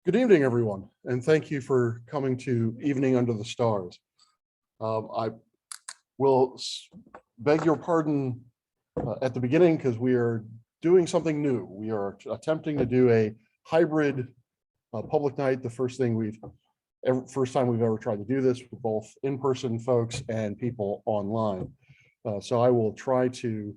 Good evening, everyone, and thank you for coming to Evening Under the Stars. I will beg your pardon at the beginning because we are doing something new. We are attempting to do a hybrid public night. The first time we've ever tried to do this with both in-person folks and people online. So I will try to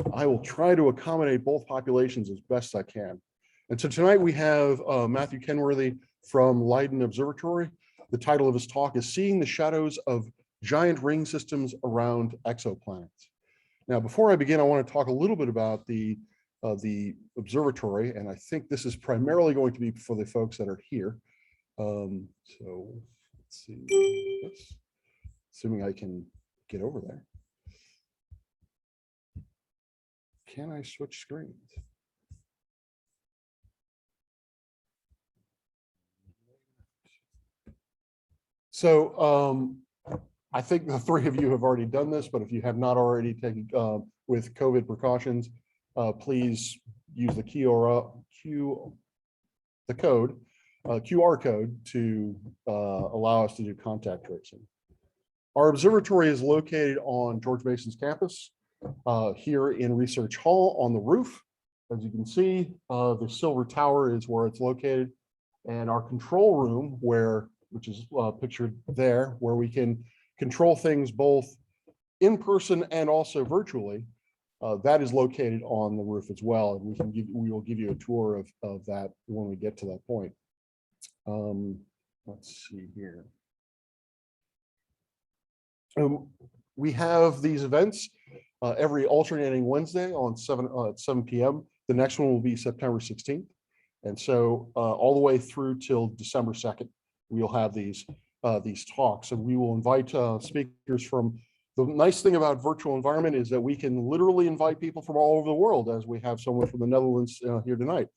accommodate both populations as best I can. And so tonight we have Matthew Kenworthy from Leiden Observatory. The title of his talk is Seeing the Shadows of Giant Ring Systems Around Exoplanets. Now, before I begin, I want to talk a little bit about the observatory, and I think this is primarily going to be for the folks that are here. So let's see, oops. Assuming I can get over there. Can I switch screens? So I think the three of you have already done this, but if you have not already taken with COVID precautions, please use the QR code to allow us to do contact tracing. Our observatory is located on George Mason's campus here in Research Hall on the roof. As you can see, the Silver Tower is where it's located, and our control room, which is pictured there, where we can control things both in person and also virtually, that is located on the roof as well. And we will give you a tour of that when we get to that point. Let's see here. We have these events every alternating Wednesday on 7 p.m. The next one will be September 16th. And so all the way through till December 2nd, we'll have these talks, and we will invite speakers from. The nice thing about virtual environment is that we can literally invite people from all over the world, as we have someone from the Netherlands here tonight.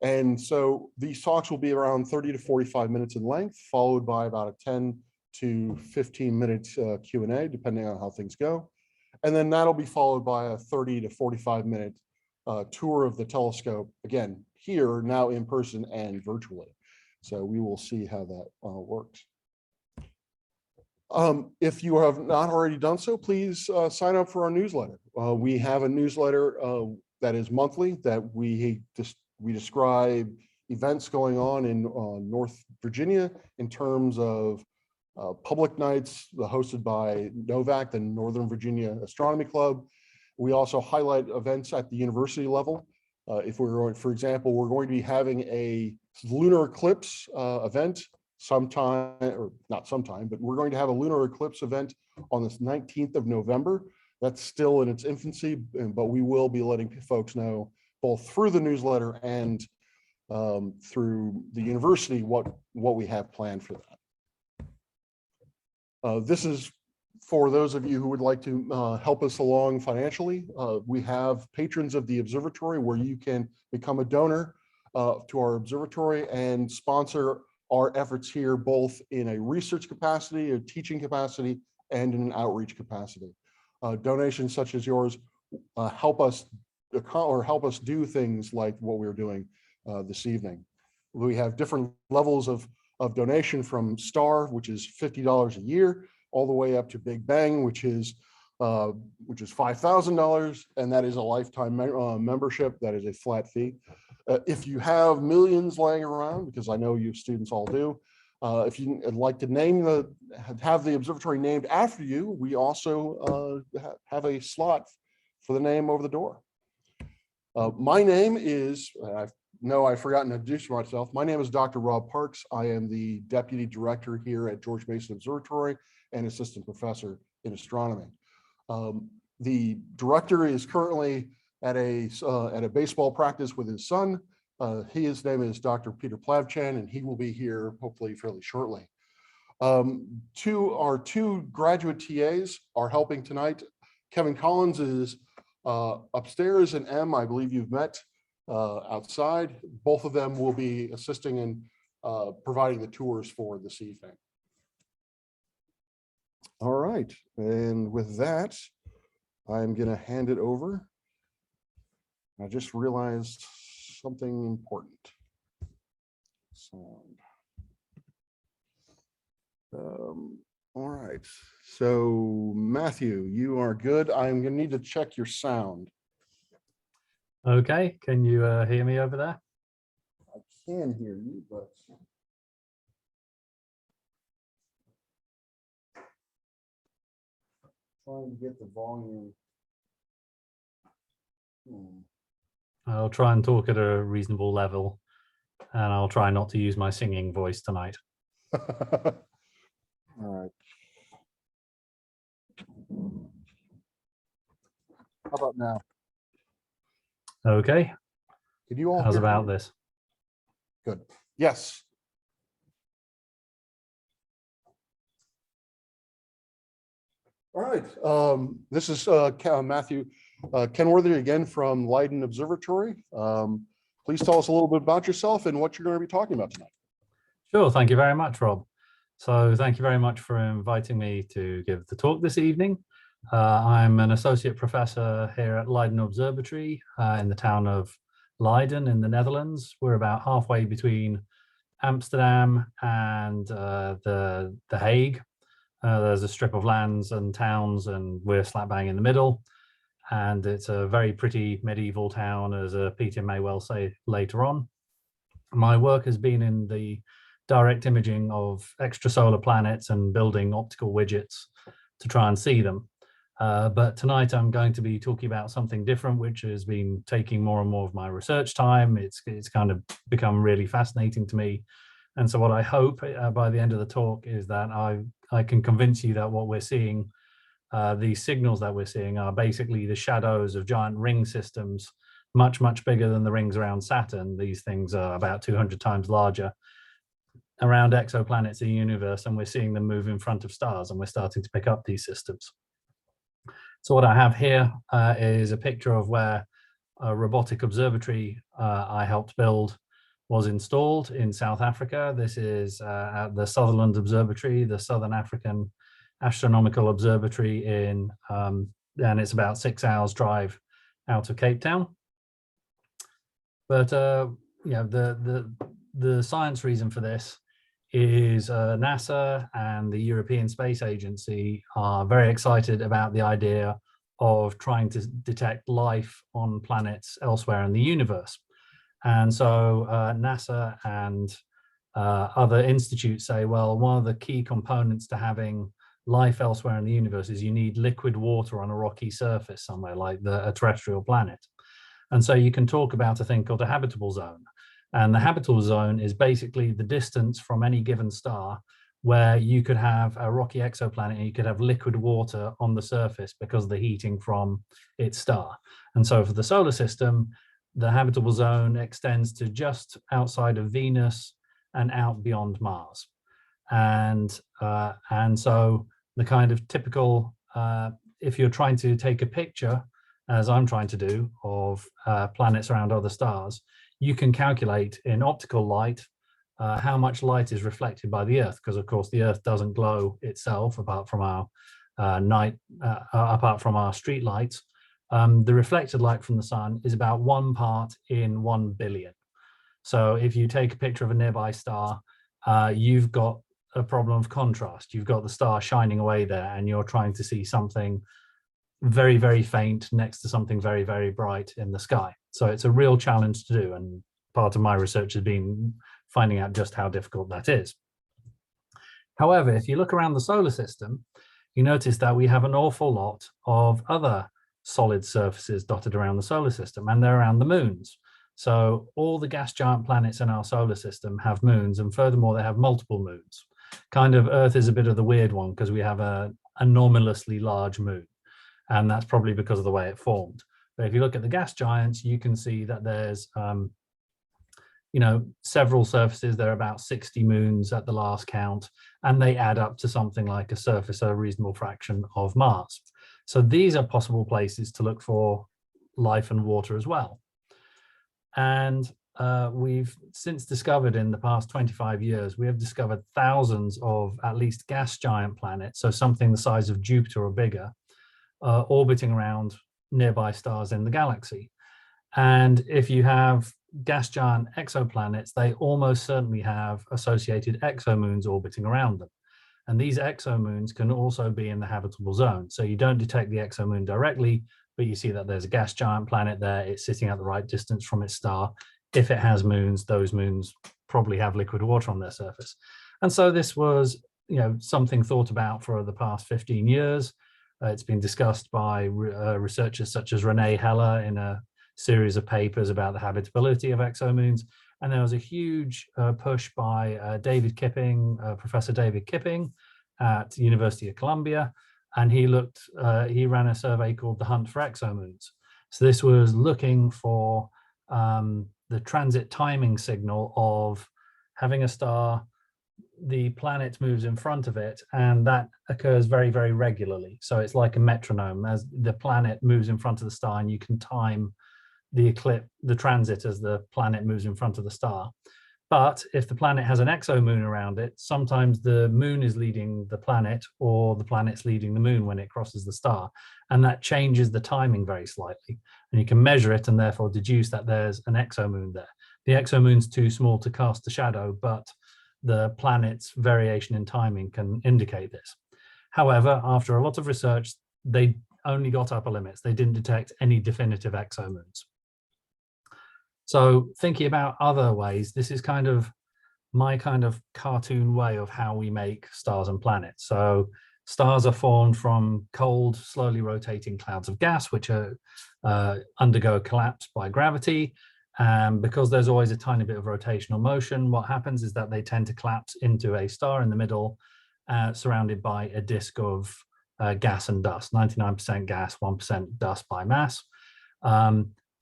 And so these talks will be around 30 to 45 minutes in length, followed by about a 10 to 15 minute Q&A, depending on how things go. And then that'll be followed by a 30 to 45 minute tour of the telescope, again, here, now in person and virtually. So we will see how that works. If you have not already done so, please sign up for our newsletter. We have a newsletter that is monthly, that we describe events going on in North Virginia in terms of public nights hosted by NOVAC, the Northern Virginia Astronomy Club. We also highlight events at the university level. If we're going, for example, we're going to be having a lunar eclipse event sometime, or not sometime, but we're going to have a lunar eclipse event on the 19th of November. That's still in its infancy, but we will be letting folks know both through the newsletter and through the university what we have planned for that. This is for those of you who would like to help us along financially. We have patrons of the observatory where you can become a donor to our observatory and sponsor our efforts here, both in a research capacity, a teaching capacity, and in an outreach capacity. Donations such as yours help us do things like what we're doing this evening. We have different levels of donation, from STAR, which is $50 a year, all the way up to Big Bang, which is $5,000, and that is a lifetime membership. That is a flat fee. If you have millions laying around, because I know you students all do, if you'd like to have the observatory named after you, we also have a slot for the name over the door. My name is, I've forgotten to introduce myself. My name is Dr. Rob Parks. I am the Deputy Director here at George Mason Observatory and Assistant Professor in Astronomy. The director is currently at a baseball practice with his son. His name is Dr. Peter Plavchan, and he will be here hopefully fairly shortly. Our two graduate TAs are helping tonight. Kevin Collins is upstairs, and M, I believe you've met outside. Both of them will be assisting in providing the tours for this evening. All right, and with that, I'm going to hand it over. I just realized something important. sound. All right. So Matthew, you are good. I'm going to need to check your sound. Okay, can you hear me over there? I can hear you, but trying to get the volume. I'll try and talk at a reasonable level, and I'll try not to use my singing voice tonight. All right. How about now? Okay. Can you all How's hear about me? this? Good. Yes. All right. This is Matthew Kenworthy again from Leiden Observatory. Please tell us a little bit about yourself and what you're going to be talking about tonight. Sure. Thank you very much, Rob. So thank you very much for inviting me to give the talk this evening. I'm an associate professor here at Leiden Observatory in the town of Leiden in the Netherlands. We're about halfway between Amsterdam and the Hague. There's a strip of lands and towns, and we're slap bang in the middle. And it's a very pretty medieval town, as Peter may well say later on. My work has been in the direct imaging of extrasolar planets and building optical widgets to try and see them. But tonight I'm going to be talking about something different, which has been taking more and more of my research time. It's kind of become really fascinating to me. And so what I hope by the end of the talk is that I can convince you that what we're seeing, these signals that we're seeing, are basically the shadows of giant ring systems, much, much bigger than the rings around Saturn. These things are about 200 times larger, around exoplanets in the universe, and we're seeing them move in front of stars, and we're starting to pick up these systems. So what I have here is a picture of where a robotic observatory I helped build was installed in South Africa. This is at the Sutherland Observatory, the Southern African Astronomical Observatory and it's about 6 hours drive out of Cape Town. But the science reason for this is NASA and the European Space Agency are very excited about the idea of trying to detect life on planets elsewhere in the universe. And so NASA and other institutes say, well, one of the key components to having life elsewhere in the universe is you need liquid water on a rocky surface somewhere like a terrestrial planet. And so you can talk about a thing called a habitable zone. And the habitable zone is basically the distance from any given star where you could have a rocky exoplanet and you could have liquid water on the surface because of the heating from its star. And so for the solar system, the habitable zone extends to just outside of Venus and out beyond Mars. And so the kind of typical, if you're trying to take a picture, as I'm trying to do, of planets around other stars, you can calculate in optical light how much light is reflected by the Earth, because of course the Earth doesn't glow itself apart from our apart from our street lights. The reflected light from the sun is about 1 part in 1 billion. So if you take a picture of a nearby star, you've got a problem of contrast. You've got the star shining away there and you're trying to see something very, very faint next to something very, very bright in the sky. So it's a real challenge to do. And part of my research has been finding out just how difficult that is. However, if you look around the solar system, you notice that we have an awful lot of other solid surfaces dotted around the solar system, and they're around the moons. So all the gas giant planets in our solar system have moons, and furthermore, they have multiple moons. Kind of Earth is a bit of the weird one because we have an anomalously large moon, and that's probably because of the way it formed. But if you look at the gas giants, you can see that there's several surfaces. There are about 60 moons at the last count, and they add up to something like a surface, a reasonable fraction of Mars. So these are possible places to look for life and water as well. And we've since discovered in the past 25 years, we have discovered thousands of at least gas giant planets, so something the size of Jupiter or bigger, orbiting around nearby stars in the galaxy. And if you have gas giant exoplanets, they almost certainly have associated exomoons orbiting around them. And these exomoons can also be in the habitable zone. So you don't detect the exomoon directly, but you see that there's a gas giant planet there. It's sitting at the right distance from its star. If it has moons, those moons probably have liquid water on their surface. And so this was, something thought about for the past 15 years. It's been discussed by researchers such as Renee Heller in a series of papers about the habitability of exomoons. And there was a huge push by Professor David Kipping at University of Columbia. And he ran a survey called the Hunt for Exomoons. So this was looking for the transit timing signal of having a star, the planet moves in front of it, and that occurs very, very regularly. So it's like a metronome as the planet moves in front of the star, and you can time the transit as the planet moves in front of the star. But if the planet has an exomoon around it, sometimes the moon is leading the planet or the planet's leading the moon when it crosses the star. And that changes the timing very slightly. And you can measure it and therefore deduce that there's an exomoon there. The exomoon's too small to cast a shadow, but the planet's variation in timing can indicate this. However, after a lot of research, they only got upper limits. They didn't detect any definitive exomoons. So thinking about other ways, this is kind of my kind of cartoon way of how we make stars and planets. So stars are formed from cold, slowly rotating clouds of gas, which are undergo collapse by gravity. And because there's always a tiny bit of rotational motion, what happens is that they tend to collapse into a star in the middle, surrounded by a disk of gas and dust, 99% gas, 1% dust by mass.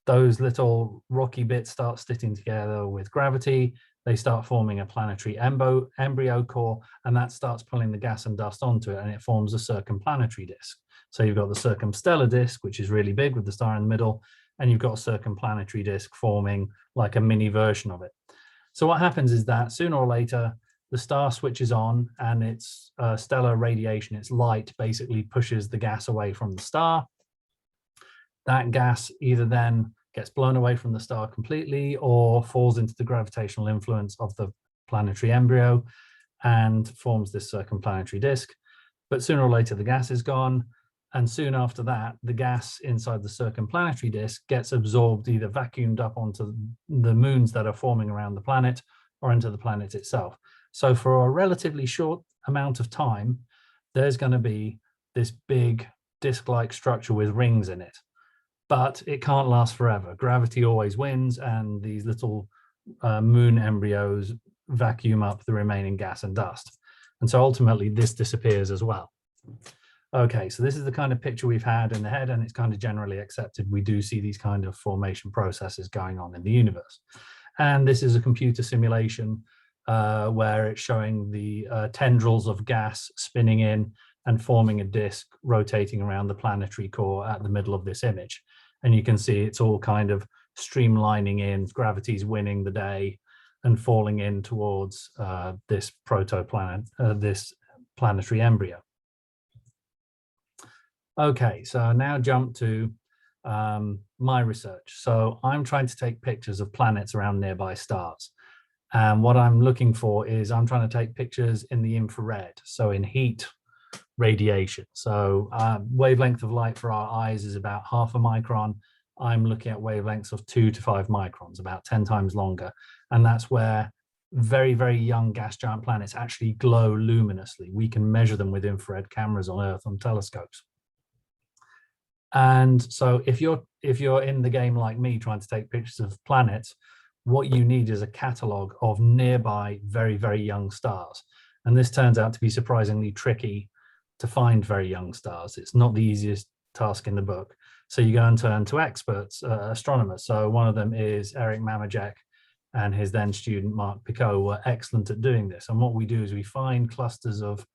Those little rocky bits start sticking together with gravity. They start forming a planetary embryo core, and that starts pulling the gas and dust onto it, and it forms a circumplanetary disk. So you've got the circumstellar disk, which is really big with the star in the middle, and you've got a circumplanetary disk forming like a mini version of it. So what happens is that sooner or later, the star switches on, and its stellar radiation, its light, basically pushes the gas away from the star. That gas either then gets blown away from the star completely or falls into the gravitational influence of the planetary embryo and forms this circumplanetary disk. But sooner or later, the gas is gone. And soon after that, the gas inside the circumplanetary disk gets absorbed, either vacuumed up onto the moons that are forming around the planet or into the planet itself. So for a relatively short amount of time, there's going to be this big disk-like structure with rings in it. But it can't last forever. Gravity always wins, and these little moon embryos vacuum up the remaining gas and dust. And so ultimately this disappears as well. Okay, so this is the kind of picture we've had in the head, and it's kind of generally accepted. We do see these kind of formation processes going on in the universe. And this is a computer simulation where it's showing the tendrils of gas spinning in and forming a disk rotating around the planetary core at the middle of this image. And you can see it's all kind of streamlining in, gravity's winning the day and falling in towards this protoplanet, this planetary embryo. Okay, so now jump to my research. So I'm trying to take pictures of planets around nearby stars. And what I'm looking for is I'm trying to take pictures in the infrared, so in heat radiation. So wavelength of light for our eyes is about 0.5 micron. I'm looking at wavelengths of 2 to 5 microns, about 10 times longer. And that's where very, very young gas giant planets actually glow luminously. We can measure them with infrared cameras on Earth on telescopes. And so if you're in the game like me trying to take pictures of planets, what you need is a catalogue of nearby very, very young stars. And this turns out to be surprisingly tricky to find very young stars. It's not the easiest task in the book. So you go and turn to experts, astronomers. So one of them is Eric Mamajek, and his then student Mark Picot were excellent at doing this. And what we do is we find clusters of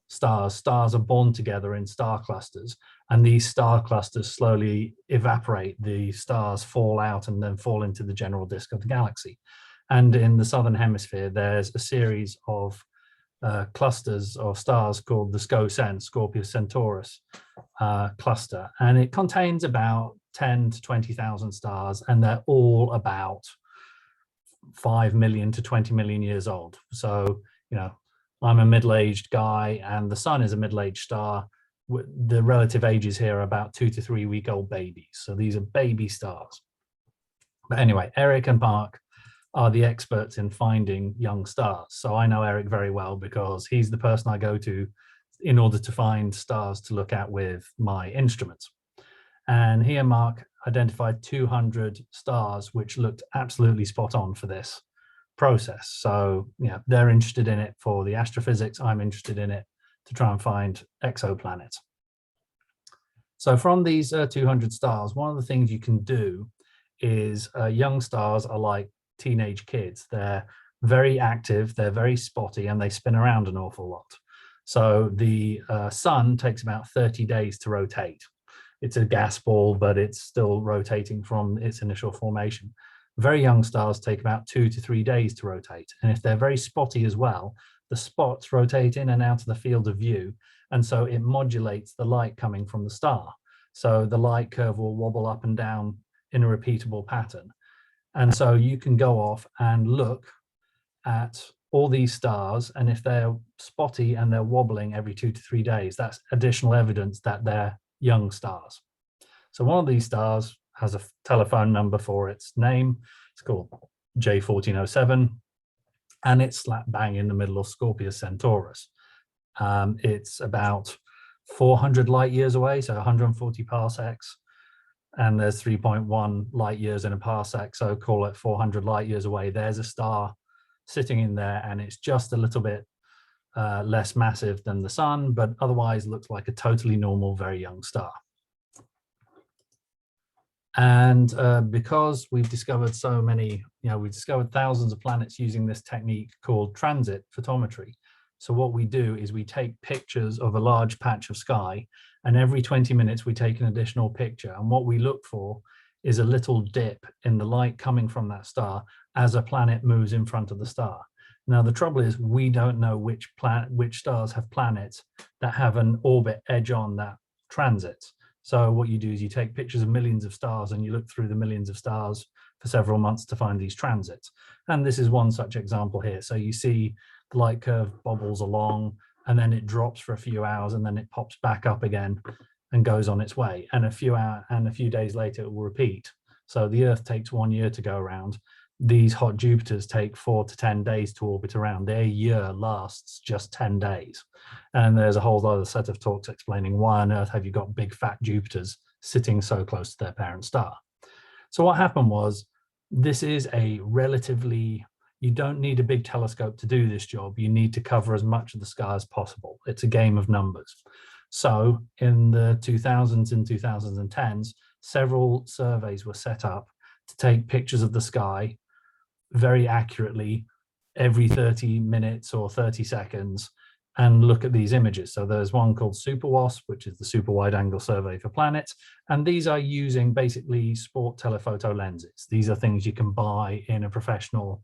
stars. Stars are born together in star clusters, and these star clusters slowly evaporate. The stars fall out and then fall into the general disk of the galaxy. And in the southern hemisphere, there's a series of clusters of stars called the Scosan, Scorpio Centaurus cluster, and it contains about 10 to 20,000 stars, and they're all about 5 million to 20 million years old. So, you know, I'm a middle-aged guy and the sun is a middle-aged star. The relative ages here are about 2 to 3 week old babies. So these are baby stars. But anyway, Eric and Mark are the experts in finding young stars. So I know Eric very well because he's the person I go to in order to find stars to look at with my instruments. And he and Mark identified 200 stars, which looked absolutely spot on for this process. So, you know, they're interested in it for the astrophysics. I'm interested in it to try and find exoplanets. So from these 200 stars, one of the things you can do is young stars are like teenage kids. They're very active, they're very spotty, and they spin around an awful lot. So the sun takes about 30 days to rotate. It's a gas ball, but it's still rotating from its initial formation. Very young stars take about 2 to 3 days to rotate. And if they're very spotty as well, the spots rotate in and out of the field of view. And so it modulates the light coming from the star. So the light curve will wobble up and down in a repeatable pattern. And so you can go off and look at all these stars. And if they're spotty and they're wobbling every 2 to 3 days, that's additional evidence that they're young stars. So one of these stars has a telephone number for its name. It's called J1407, and it's slap bang in the middle of Scorpio Centaurus. It's about 400 light years away, so 140 parsecs, and there's 3.1 light years in a parsec, so call it 400 light years away. There's a star sitting in there, and it's just a little bit less massive than the sun, but otherwise looks like a totally normal, very young star. And because we've discovered so many, we've discovered thousands of planets using this technique called transit photometry. So what we do is we take pictures of a large patch of sky, and every 20 minutes we take an additional picture. And what we look for is a little dip in the light coming from that star as a planet moves in front of the star. Now, the trouble is we don't know which stars have planets that have an orbit edge on that transit. So what you do is you take pictures of millions of stars and you look through the millions of stars for several months to find these transits. And this is one such example here. So you see the light curve bobbles along and then it drops for a few hours and then it pops back up again and goes on its way. And a few days later it will repeat. So the Earth takes 1 year to go around. These hot Jupiters take 4 to 10 days to orbit around. Their year lasts just 10 days. And there's a whole other set of talks explaining why on earth have you got big fat Jupiters sitting so close to their parent star. So what happened was, this is a relatively, you don't need a big telescope to do this job. You need to cover as much of the sky as possible. It's a game of numbers. So in the 2000s and 2010s, several surveys were set up to take pictures of the sky very accurately every 30 minutes or 30 seconds and look at these images. So there's one called SuperWASP, which is the Super Wide Angle Survey for Planets. And these are using basically sport telephoto lenses. These are things you can buy in a professional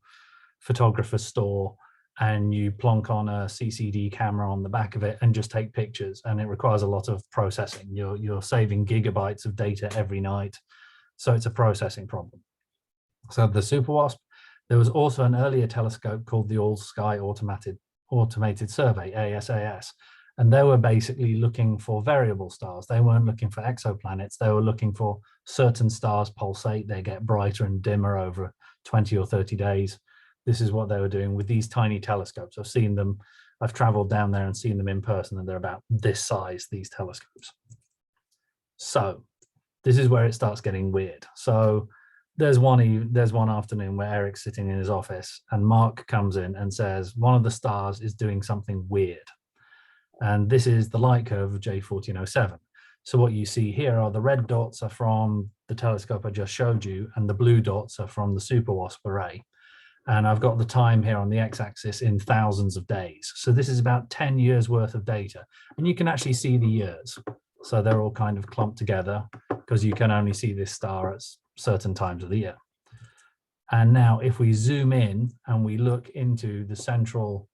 photographer's store, and you plonk on a CCD camera on the back of it and just take pictures. And it requires a lot of processing. You're saving gigabytes of data every night. So it's a processing problem. So the SuperWASP. There was also an earlier telescope called the All Sky Automated Survey, ASAS, and they were basically looking for variable stars. They weren't looking for exoplanets. They were looking for certain stars pulsate. They get brighter and dimmer over 20 or 30 days. This is what they were doing with these tiny telescopes. I've seen them. I've traveled down there and seen them in person, and they're about this size, these telescopes. So this is where it starts getting weird. So there's one afternoon where Eric's sitting in his office and Mark comes in and says, one of the stars is doing something weird. And this is the light curve of J1407. So what you see here are the red dots are from the telescope I just showed you, and the blue dots are from the SuperWASP array. And I've got the time here on the x-axis in thousands of days. So this is about 10 years worth of data. And you can actually see the years. So they're all kind of clumped together because you can only see this star at certain times of the year. And now if we zoom in and we look into the central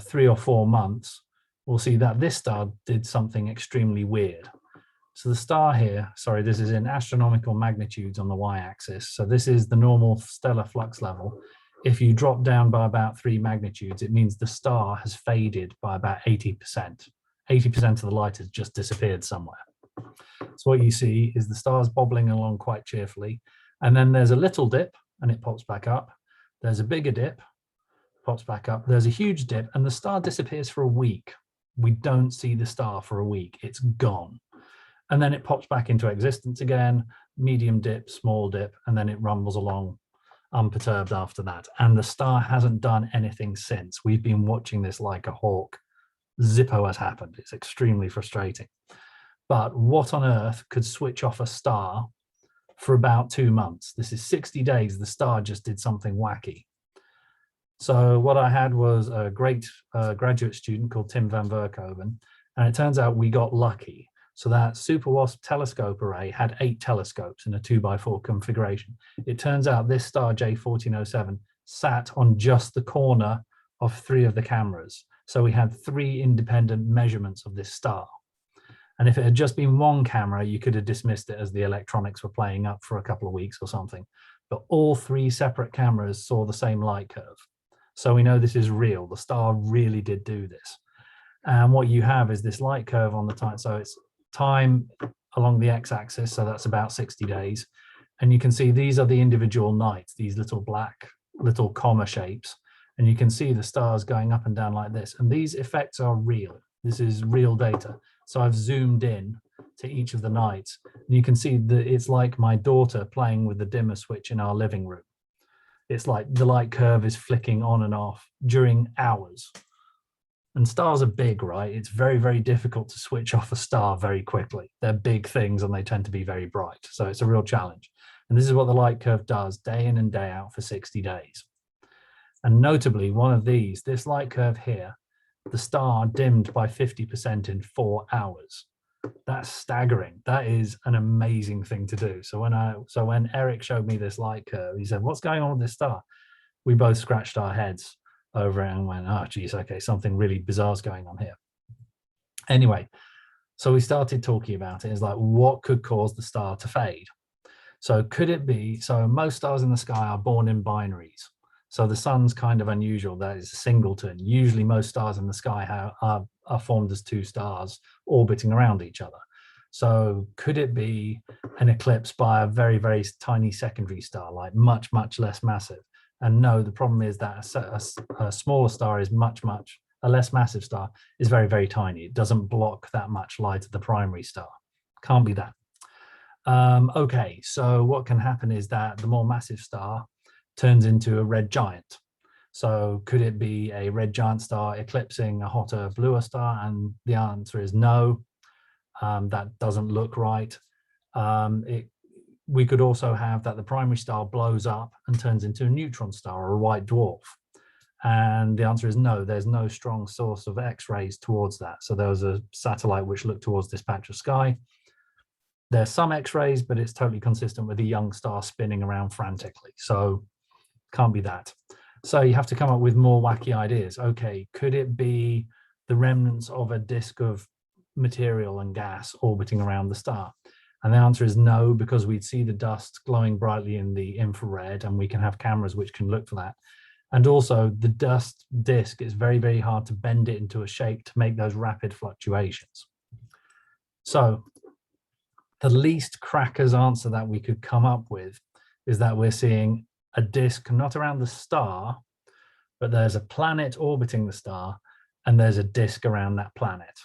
3 or 4 months, we'll see that this star did something extremely weird. So the star here, sorry, this is in astronomical magnitudes on the y-axis. So this is the normal stellar flux level. If you drop down by about 3 magnitudes, it means the star has faded by about 80%. 80% of the light has just disappeared somewhere. So what you see is the star's bobbling along quite cheerfully. And then there's a little dip and it pops back up. There's a bigger dip, pops back up. There's a huge dip and the star disappears for a week. We don't see the star for a week. It's gone. And then it pops back into existence again, medium dip, small dip, and then it rumbles along unperturbed after that. And the star hasn't done anything since. We've been watching this like a hawk. Zippo has happened. It's extremely frustrating. But what on earth could switch off a star for about 2 months? This is 60 days. The star just did something wacky. So what I had was a great graduate student called Tim van Verkoven. And it turns out we got lucky. So that Super WASP telescope array had 8 telescopes in a 2x4 configuration. It turns out this star J1407 sat on just the corner of 3 of the cameras. So we had 3 independent measurements of this star. And if it had just been one camera, you could have dismissed it as the electronics were playing up for a couple of weeks or something. But all 3 separate cameras saw the same light curve. So we know this is real. The star really did do this. And what you have is this light curve on the time. So it's time along the x-axis, so that's about 60 days. And you can see these are the individual nights, these little black, little comma shapes. And you can see the stars going up and down like this. And these effects are real. This is real data. So I've zoomed in to each of the nights. And you can see that it's like my daughter playing with the dimmer switch in our living room. It's like the light curve is flicking on and off during hours. And stars are big, right? It's very, very difficult to switch off a star very quickly. They're big things and they tend to be very bright. So it's a real challenge. And this is what the light curve does day in and day out for 60 days. And notably, one of these, this light curve here, the star dimmed by 50% in 4 hours. That's staggering. That is an amazing thing to do. So when Eric showed me this light curve, he said, "What's going on with this star?" We both scratched our heads over it and went, "Oh, geez, okay, something really bizarre is going on here." Anyway, so we started talking about it. It's like, what could cause the star to fade? So could it be, so most stars in the sky are born in binaries. So the sun's kind of unusual. That is a singleton. Usually most stars in the sky are formed as 2 stars orbiting around each other. So could it be an eclipse by a very, very tiny secondary star, like much, much less massive? And no, the problem is that a smaller star is a less massive star is very, very tiny. It doesn't block that much light of the primary star. Can't be that. Okay, so what can happen is that the more massive star turns into a red giant. So could it be a red giant star eclipsing a hotter, bluer star? And the answer is no. That doesn't look right. We could also have that the primary star blows up and turns into a neutron star or a white dwarf. And the answer is no, there's no strong source of X-rays towards that. So there was a satellite which looked towards this patch of sky. There's some X-rays, but it's totally consistent with a young star spinning around frantically. So can't be that. So you have to come up with more wacky ideas. Okay, could it be the remnants of a disk of material and gas orbiting around the star? And the answer is no, because we'd see the dust glowing brightly in the infrared, and we can have cameras which can look for that. And also the dust disk is very, very hard to bend it into a shape to make those rapid fluctuations. So the least crackers answer that we could come up with is that we're seeing a disk not around the star, but there's a planet orbiting the star and there's a disk around that planet.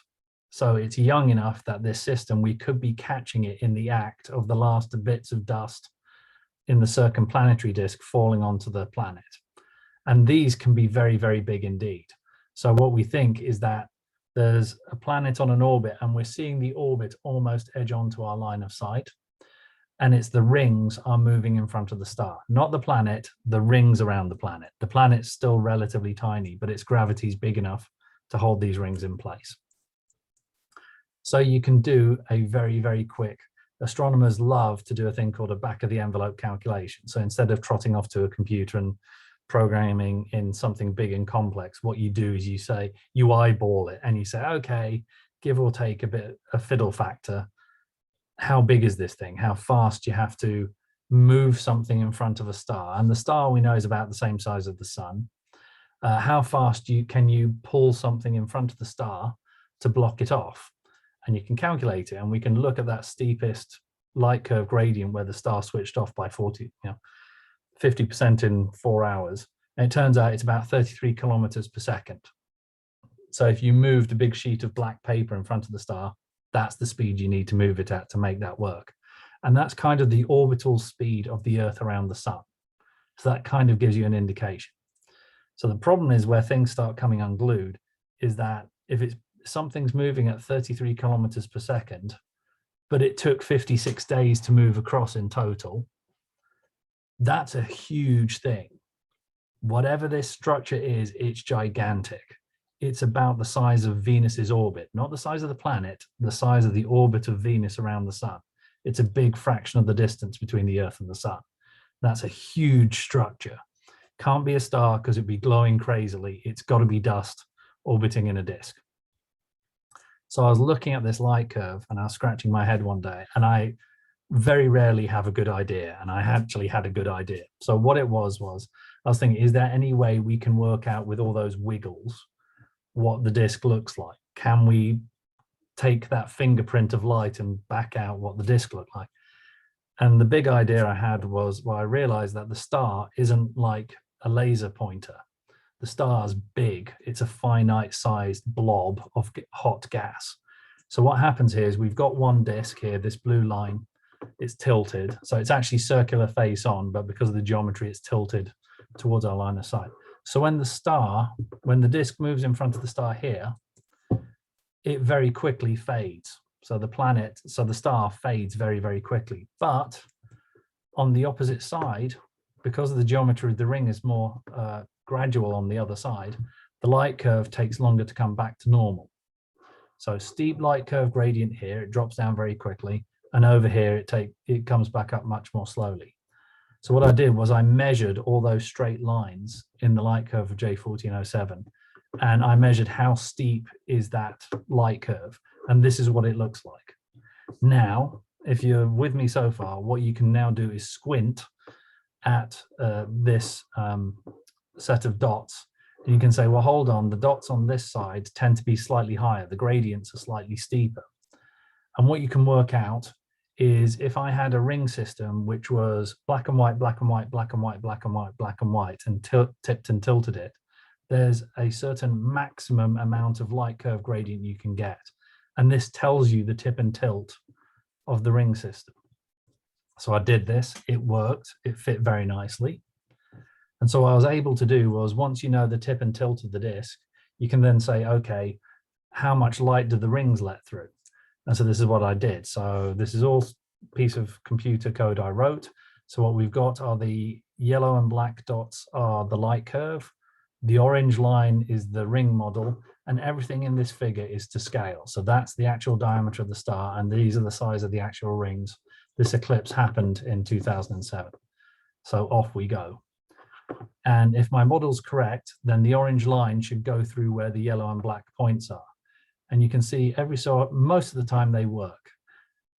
So it's young enough that this system, we could be catching it in the act of the last bits of dust in the circumplanetary disk falling onto the planet. And these can be very, very big indeed. So what we think is that there's a planet on an orbit and we're seeing the orbit almost edge onto our line of sight. And it's the rings are moving in front of the star, not the planet, the rings around the planet. The planet's still relatively tiny, but its gravity is big enough to hold these rings in place. So you can do a very, very quick, astronomers love to do a thing called a back of the envelope calculation. So instead of trotting off to a computer and programming in something big and complex, what you do is you eyeball it and you say, okay, give or take a fiddle factor, how big is this thing? How fast you have to move something in front of a star? And the star we know is about the same size as the sun. How fast can you pull something in front of the star to block it off? And you can calculate it, and we can look at that steepest light curve gradient where the star switched off by 50% in 4 hours. And it turns out it's about 33 kilometers per second. So if you moved a big sheet of black paper in front of the star, that's the speed you need to move it at to make that work. And that's kind of the orbital speed of the Earth around the sun. So that kind of gives you an indication. So the problem is where things start coming unglued is that if something's moving at 33 kilometers per second, but it took 56 days to move across in total, that's a huge thing. Whatever this structure is, it's gigantic. It's about the size of Venus's orbit, not the size of the planet, the size of the orbit of Venus around the sun. It's a big fraction of the distance between the Earth and the sun. That's a huge structure. Can't be a star because it'd be glowing crazily. It's got to be dust orbiting in a disk. So I was looking at this light curve and I was scratching my head one day, and I very rarely have a good idea, and I actually had a good idea. So what it was I was thinking, is there any way we can work out with all those wiggles what the disk looks like? Can we take that fingerprint of light and back out what the disk looked like? And the big idea I had was, well, I realized that the star isn't like a laser pointer. The star's big. It's a finite sized blob of hot gas. So what happens here is we've got one disk here, this blue line, it's tilted. So it's actually circular face on, but because of the geometry, it's tilted towards our line of sight. So when the disk moves in front of the star here, it very quickly fades. So the star fades very, very quickly. But on the opposite side, because of the geometry of the ring is more gradual on the other side, the light curve takes longer to come back to normal. So steep light curve gradient here, it drops down very quickly. And over here, it comes back up much more slowly. So what I did was I measured all those straight lines in the light curve of J1407, and I measured how steep is that light curve. And this is what it looks like. Now, if you're with me so far, what you can now do is squint at this set of dots. And you can say, well, hold on, the dots on this side tend to be slightly higher. The gradients are slightly steeper. And what you can work out is if I had a ring system which was black and white, black and white, black and white, black and white, black and white, and tipped and tilted it, there's a certain maximum amount of light curve gradient you can get. And this tells you the tip and tilt of the ring system. So I did this, it worked, it fit very nicely. And so what I was able to do was, once you know the tip and tilt of the disk, you can then say, okay, how much light do the rings let through? And so this is what I did. So this is all a piece of computer code I wrote. So what we've got are the yellow and black dots are the light curve. The orange line is the ring model, and everything in this figure is to scale. So that's the actual diameter of the star, and these are the size of the actual rings. This eclipse happened in 2007. So off we go. And if my model's correct, then the orange line should go through where the yellow and black points are. And you can see most of the time they work.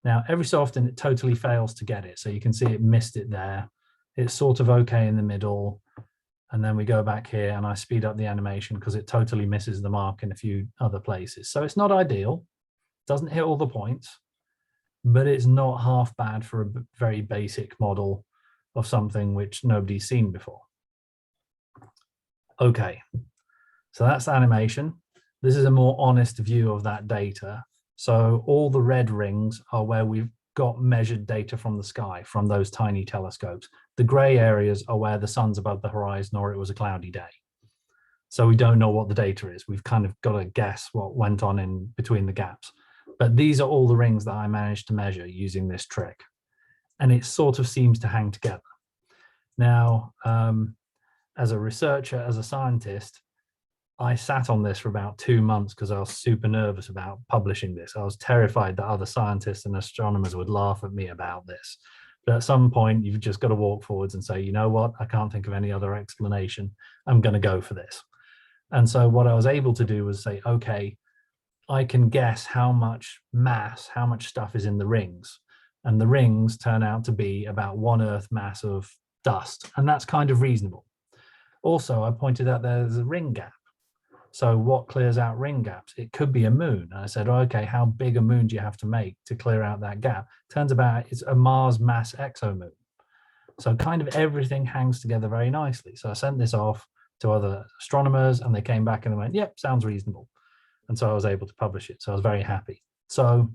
Now, every so often it totally fails to get it. So you can see it missed it there. It's sort of okay in the middle. And then we go back here and I speed up the animation because it totally misses the mark in a few other places. So it's not ideal, doesn't hit all the points, but it's not half bad for a very basic model of something which nobody's seen before. Okay, so that's the animation. This is a more honest view of that data. So all the red rings are where we've got measured data from the sky, from those tiny telescopes. The gray areas are where the sun's above the horizon or it was a cloudy day. So we don't know what the data is. We've kind of got to guess what went on in between the gaps. But these are all the rings that I managed to measure using this trick. And it sort of seems to hang together. Now, as a researcher, as a scientist, I sat on this for about 2 months because I was super nervous about publishing this. I was terrified that other scientists and astronomers would laugh at me about this. But at some point, you've just got to walk forwards and say, you know what, I can't think of any other explanation. I'm going to go for this. And so what I was able to do was say, okay, I can guess how much mass, how much stuff is in the rings. and the rings turn out to be about 1 Earth mass of dust, and that's kind of reasonable. Also, I pointed out there's a ring gap. So what clears out ring gaps? It could be a moon. And I said, oh, okay, how big a moon do you have to make to clear out that gap? Turns out it's a Mars mass exomoon. So kind of everything hangs together very nicely. So I sent this off to other astronomers, and they came back and they went, yep, sounds reasonable. And so I was able to publish it. So I was very happy. So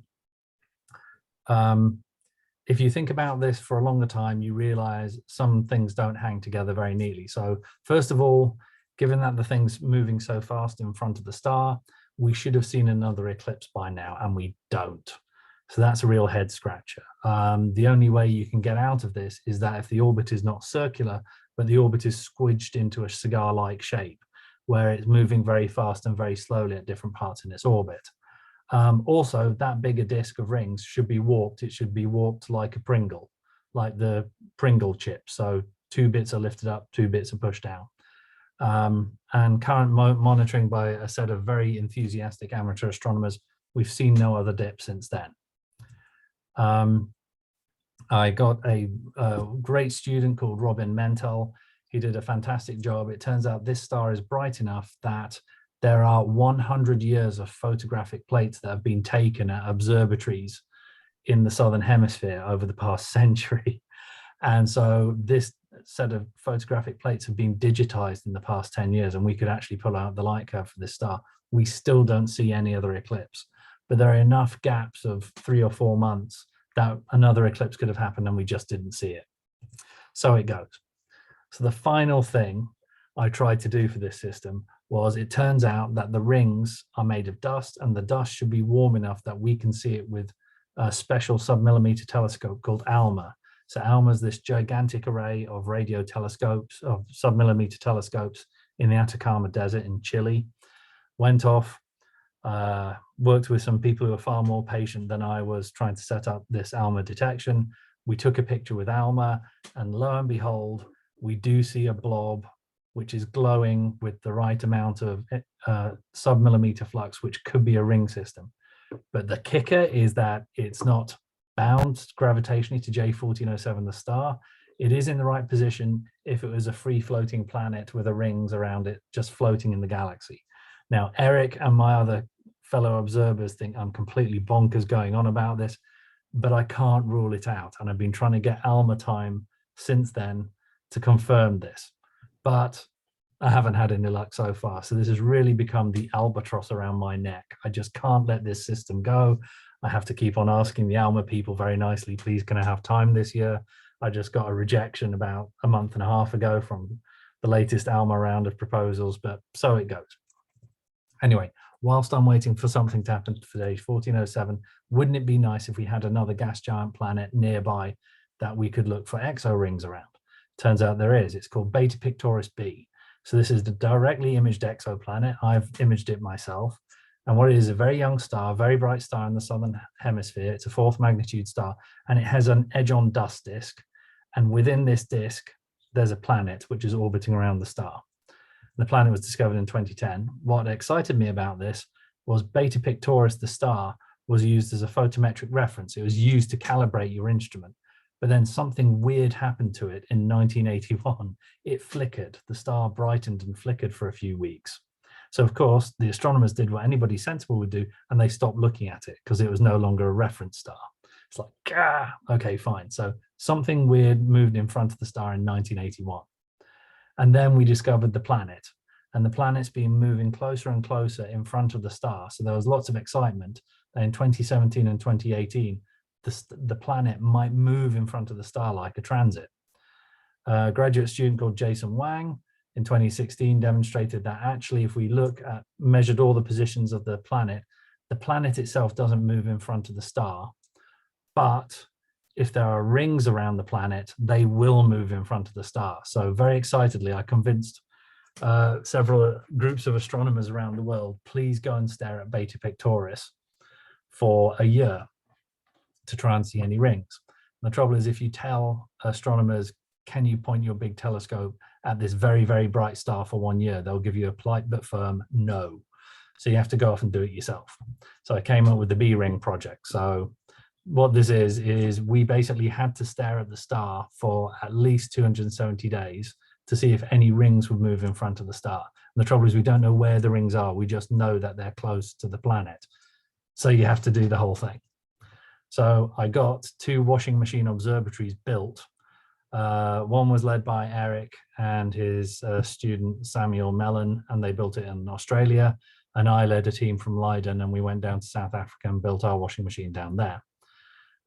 if you think about this for a longer time, you realize some things don't hang together very neatly. So first of all, given that the thing's moving so fast in front of the star, we should have seen another eclipse by now, and we don't. So that's a real head scratcher. The only way you can get out of this is that if the orbit is not circular, but the orbit is squidged into a cigar-like shape, where it's moving very fast and very slowly at different parts in its orbit. Also, that bigger disk of rings should be warped. It should be warped like a Pringle, like the Pringle chip. So 2 bits are lifted up, 2 bits are pushed down. And current monitoring by a set of very enthusiastic amateur astronomers, we've seen no other dip since then. I got a great student called Robin Mentel. He did a fantastic job. It turns out this star is bright enough that there are 100 years of photographic plates that have been taken at observatories in the Southern Hemisphere over the past century. And so this set of photographic plates have been digitized in the past 10 years, and we could actually pull out the light curve for this star. We still don't see any other eclipse, but there are enough gaps of 3 or 4 months that another eclipse could have happened and we just didn't see it. So it goes. So the final thing I tried to do for this system was, it turns out that the rings are made of dust, and the dust should be warm enough that we can see it with a special submillimeter telescope called ALMA. So ALMA is this gigantic array of radio telescopes, of submillimeter telescopes in the Atacama Desert in Chile. Went off, worked with some people who are far more patient than I was trying to set up this ALMA detection. We took a picture with ALMA, and lo and behold, we do see a blob which is glowing with the right amount of submillimeter flux, which could be a ring system. But the kicker is that it's not bound gravitationally to J1407, the star. It is in the right position if it was a free floating planet with the rings around it just floating in the galaxy. Now, Eric and my other fellow observers think I'm completely bonkers going on about this, but I can't rule it out. And I've been trying to get ALMA time since then to confirm this, but I haven't had any luck so far. So this has really become the albatross around my neck. I just can't let this system go. I have to keep on asking the ALMA people very nicely, please, can I have time this year? I just got a rejection about a month and a half ago from the latest ALMA round of proposals, but so it goes. Anyway, whilst I'm waiting for something to happen for day 1407, wouldn't it be nice if we had another gas giant planet nearby that we could look for exo rings around? Turns out there is. It's called Beta Pictoris b. So this is the directly imaged exoplanet. I've imaged it myself. And what it is, a very young star, very bright star in the Southern Hemisphere. It's a 4th magnitude star, and it has an edge-on dust disk. And within this disk, there's a planet which is orbiting around the star. The planet was discovered in 2010. What excited me about this was Beta Pictoris, the star, was used as a photometric reference. It was used to calibrate your instrument. But then something weird happened to it in 1981. It flickered. The star brightened and flickered for a few weeks. So of course, the astronomers did what anybody sensible would do, and they stopped looking at it because it was no longer a reference star. It's like, ah, okay, fine. So something weird moved in front of the star in 1981. And then we discovered the planet, and the planet's been moving closer and closer in front of the star. So there was lots of excitement that in 2017 and 2018, the planet might move in front of the star like a transit. A graduate student called Jason Wang in 2016 demonstrated that actually, if we look at, measured all the positions of the planet itself doesn't move in front of the star. But if there are rings around the planet, they will move in front of the star. So very excitedly, I convinced several groups of astronomers around the world, please go and stare at Beta Pictoris for a year to try and see any rings. And the trouble is, if you tell astronomers, can you point your big telescope at this very, very bright star for 1 year, they'll give you a polite but firm no. So you have to go off and do it yourself. So I came up with the B-ring project. So what this is we basically had to stare at the star for at least 270 days to see if any rings would move in front of the star. And the trouble is we don't know where the rings are. We just know that they're close to the planet. So you have to do the whole thing. So I got 2 washing machine observatories built. One was led by Eric and his student Samuel Mellon, and they built it in Australia. And I led a team from Leiden, and we went down to South Africa and built our washing machine down there.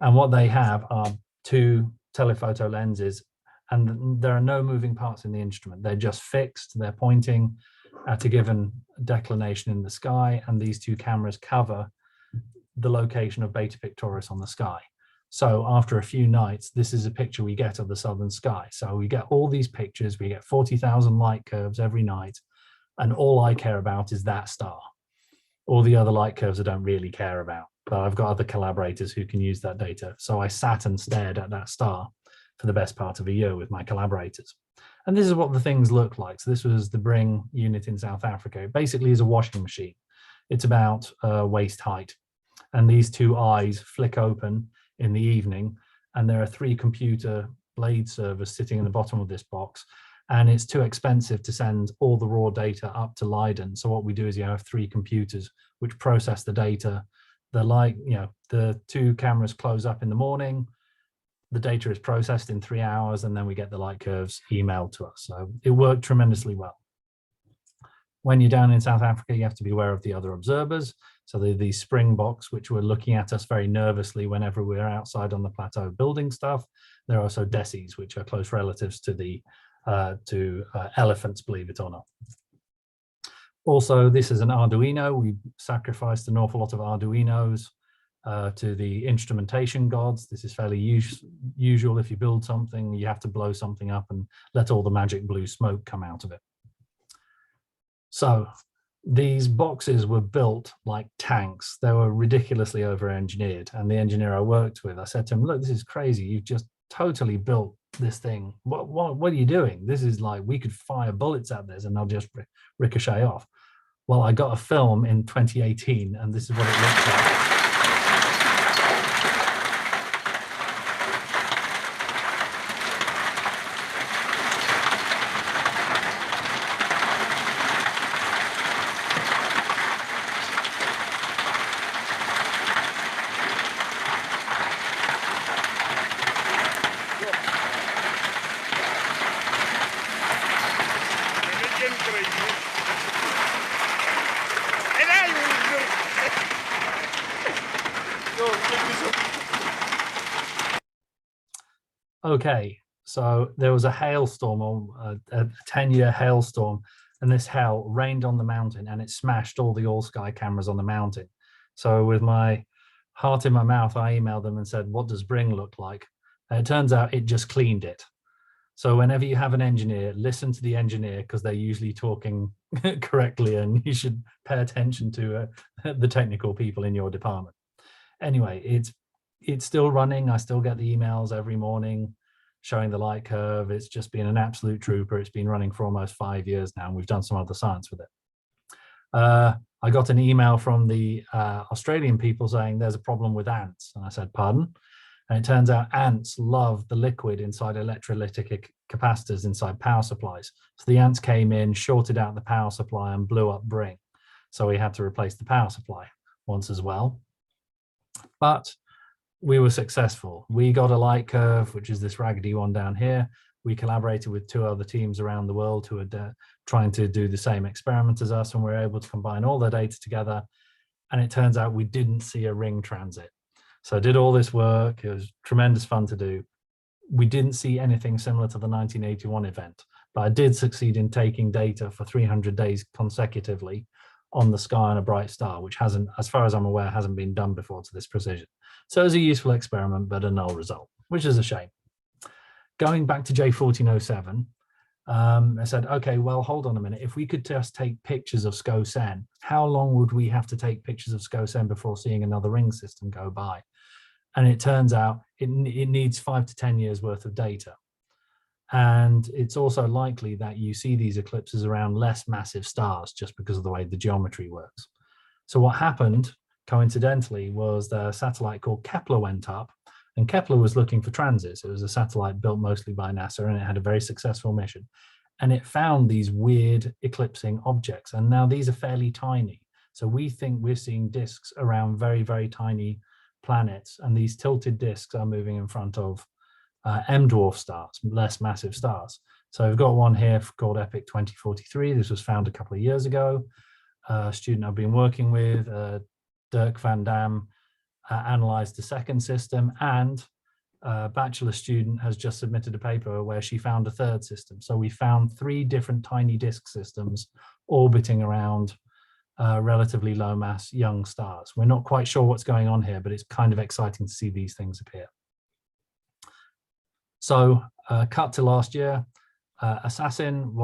And what they have are 2 telephoto lenses, and there are no moving parts in the instrument. They're just fixed. They're pointing at a given declination in the sky, and these 2 cameras cover the location of Beta Pictoris on the sky. So after a few nights, this is a picture we get of the southern sky. So we get all these pictures, we get 40,000 light curves every night, and all I care about is that star. All the other light curves I don't really care about, but I've got other collaborators who can use that data. So I sat and stared at that star for the best part of a year with my collaborators. And this is what the things look like. So this was the Bring unit in South Africa. It basically is a washing machine. It's about waist height. And these 2 eyes flick open in the evening, and there are 3 computer blade servers sitting in the bottom of this box, and it's too expensive to send all the raw data up to Leiden. So what we do is you have 3 computers which process the data. The 2 cameras close up in the morning, the data is processed in 3 hours, and then we get the light curves emailed to us. So it worked tremendously well. When you're down in South Africa, you have to be aware of the other observers. So these Springboks, which were looking at us very nervously whenever we're outside on the plateau building stuff. There are also Desies, which are close relatives to the elephants, believe it or not. Also, this is an Arduino. We sacrificed an awful lot of Arduinos to the instrumentation gods. This is fairly usual. If you build something, you have to blow something up and let all the magic blue smoke come out of it. So these boxes were built like tanks. They were ridiculously over-engineered. And the engineer I worked with, I said to him, look, this is crazy. You've just totally built this thing. What are you doing? This is like, we could fire bullets at this and they'll just ricochet off. Well, I got a film in 2018, and this is what it looks like. Okay, so there was a hailstorm, or a 10-year hailstorm, and this hail rained on the mountain and it smashed all the all-sky cameras on the mountain. So with my heart in my mouth, I emailed them and said, what does Bring look like? And it turns out it just cleaned it. So whenever you have an engineer, listen to the engineer, because they're usually talking correctly, and you should pay attention to the technical people in your department. Anyway, it's still running. I still get the emails every morning showing the light curve. It's just been an absolute trooper. It's been running for almost 5 years now, and we've done some other science with it. I got an email from the Australian people saying there's a problem with ants. And I said, pardon? And it turns out ants love the liquid inside electrolytic capacitors inside power supplies. So the ants came in, shorted out the power supply, and blew up Bring. So we had to replace the power supply once as well. But we were successful. We got a light curve, which is this raggedy one down here. We collaborated with 2 other teams around the world who are trying to do the same experiment as us, and we were able to combine all their data together. And it turns out we didn't see a ring transit. So I did all this work. It was tremendous fun to do. We didn't see anything similar to the 1981 event, but I did succeed in taking data for 300 days consecutively on the sky on a bright star, which hasn't, as far as I'm aware, hasn't been done before to this precision. So it was a useful experiment, but a null result, which is a shame. Going back to J1407, I said, okay, well, hold on a minute. If we could just take pictures of Scosan, how long would we have to take pictures of Scosan before seeing another ring system go by? And it turns out it needs 5 to 10 years worth of data. And it's also likely that you see these eclipses around less massive stars just because of the way the geometry works. So what happened coincidentally, was the satellite called Kepler went up, and Kepler was looking for transits. It was a satellite built mostly by NASA, and it had a very successful mission. And it found these weird eclipsing objects. And now these are fairly tiny. So we think we're seeing disks around very, very tiny planets. And these tilted disks are moving in front of M-dwarf stars, less massive stars. So we've got one here called EPIC 2043. This was found a couple of years ago. A student I've been working with, Dirk van Dam, analyzed the second system, and a bachelor student has just submitted a paper where she found a third system. So we found 3 different tiny disk systems orbiting around relatively low mass young stars. We're not quite sure what's going on here, but it's kind of exciting to see these things appear. So cut to last year, Assassin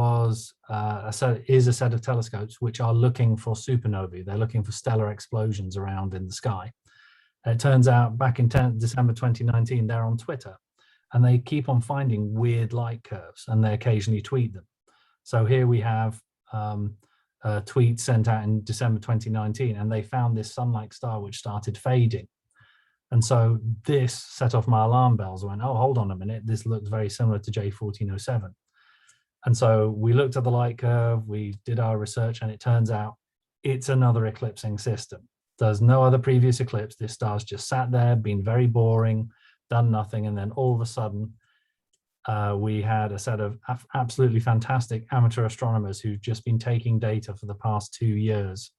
is a set of telescopes which are looking for supernovae. They're looking for stellar explosions around in the sky. It turns out back in December 2019, they're on Twitter, and they keep on finding weird light curves, and they occasionally tweet them. So here we have a tweet sent out in December 2019, and they found this sun-like star which started fading. And so this set off my alarm bells. I went, oh, hold on a minute, this looks very similar to J1407. And so we looked at the light curve, we did our research, and it turns out it's another eclipsing system. There's no other previous eclipse. This star's just sat there, been very boring, done nothing. And then all of a sudden, we had a set of absolutely fantastic amateur astronomers who've just been taking data for the past 2 years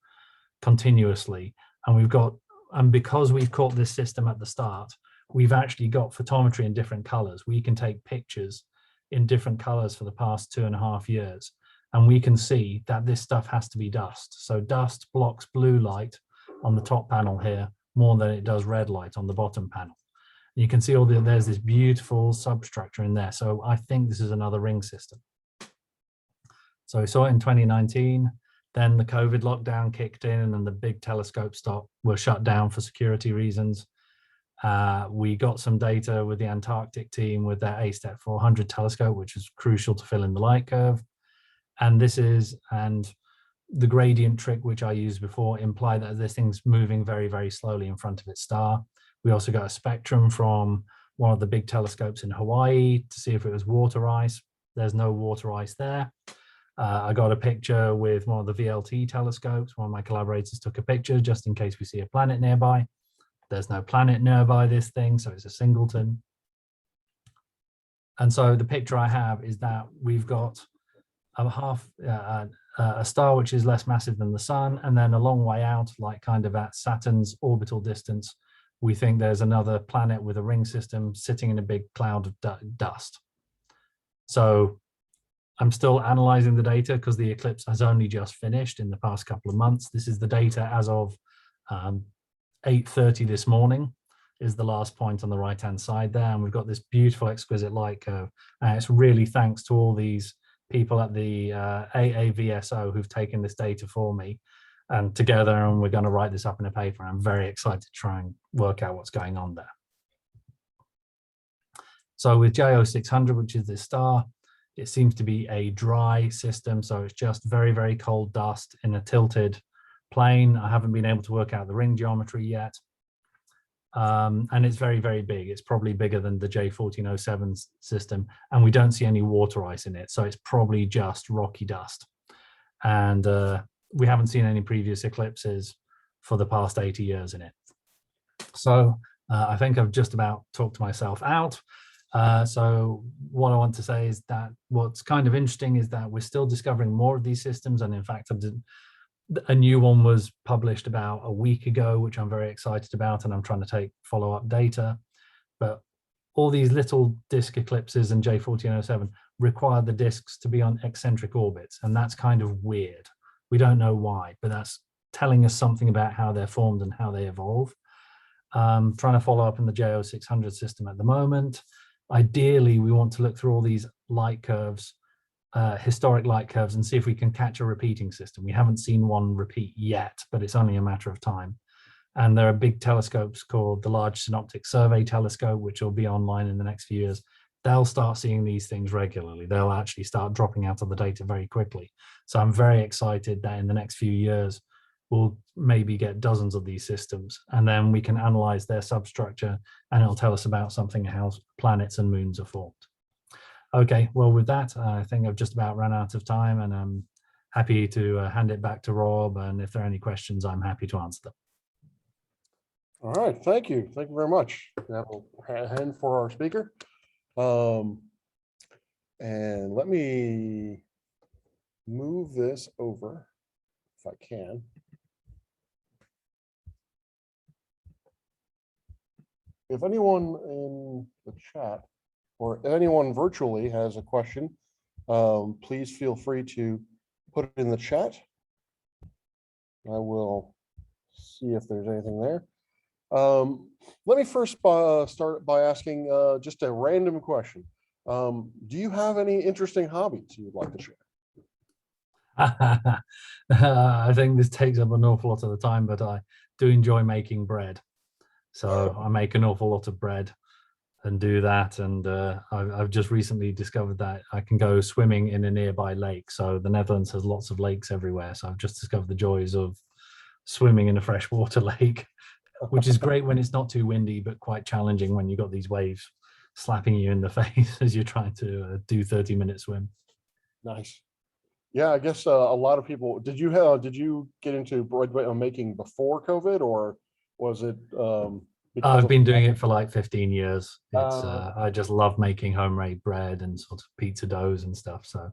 continuously. And because we've caught this system at the start, we've actually got photometry in different colors. We can take pictures in different colors for the past 2.5 years. And we can see that this stuff has to be dust. So dust blocks blue light on the top panel here more than it does red light on the bottom panel. You can see there's this beautiful substructure in there. So I think this is another ring system. So we saw it in 2019. Then the COVID lockdown kicked in and the big telescopes were shut down for security reasons. We got some data with the Antarctic team with their A-Step 400 telescope, which is crucial to fill in the light curve. And the gradient trick, which I used before, implied that this thing's moving very, very slowly in front of its star. We also got a spectrum from one of the big telescopes in Hawaii to see if it was water ice. There's no water ice there. I got a picture with one of the VLT telescopes. One of my collaborators took a picture just in case we see a planet nearby. There's no planet nearby this thing, so it's a singleton. And so the picture I have is that we've got a star which is less massive than the sun, and then a long way out, like kind of at Saturn's orbital distance, we think there's another planet with a ring system sitting in a big cloud of dust. So I'm still analyzing the data because the eclipse has only just finished in the past couple of months. This is the data as of 8:30 this morning is the last point on the right-hand side there. And we've got this beautiful exquisite light curve. And it's really thanks to all these people at the AAVSO who've taken this data for me and together, and we're going to write this up in a paper. I'm very excited to try and work out what's going on there. So with JO600, which is this star, it seems to be a dry system. So it's just very, very cold dust in a tilted plane. I haven't been able to work out the ring geometry yet. And it's very, very big. It's probably bigger than the J1407 system, and we don't see any water ice in it. So it's probably just rocky dust. And we haven't seen any previous eclipses for the past 80 years in it. So I think I've just about talked myself out. So what I want to say is that what's kind of interesting is that we're still discovering more of these systems. And in fact, a new one was published about a week ago, which I'm very excited about, and I'm trying to take follow-up data. But all these little disk eclipses in J1407 require the disks to be on eccentric orbits, and that's kind of weird. We don't know why, but that's telling us something about how they're formed and how they evolve. Trying to follow up in the JO600 system at the moment. Ideally, we want to look through all these light curves, historic light curves, and see if we can catch a repeating system. We haven't seen one repeat yet, but it's only a matter of time. And there are big telescopes called the Large Synoptic Survey Telescope, which will be online in the next few years. They'll start seeing these things regularly. They'll actually start dropping out of the data very quickly. So I'm very excited that in the next few years, we'll maybe get dozens of these systems, and then we can analyze their substructure, and it'll tell us about something, how planets and moons are formed. Okay, well, with that, I think I've just about run out of time, and I'm happy to hand it back to Rob, and if there are any questions, I'm happy to answer them. All right, thank you. Thank you very much. We have a hand for our speaker. And let me move this over if I can. If anyone in the chat or anyone virtually has a question, please feel free to put it in the chat. I will see if there's anything there. Let me first start by asking just a random question. Do you have any interesting hobbies you'd like to share? I think this takes up an awful lot of the time, but I do enjoy making bread. So I make an awful lot of bread and do that. And I've just recently discovered that I can go swimming in a nearby lake. So the Netherlands has lots of lakes everywhere. So I've just discovered the joys of swimming in a freshwater lake, which is great when it's not too windy, but quite challenging when you've got these waves slapping you in the face as you're trying to do 30-minute swim. Nice. Yeah, I guess a lot of people. Did you get into bread making before COVID, or was it? I've been doing it for like 15 years. It's I just love making homemade bread and sort of pizza doughs and stuff. So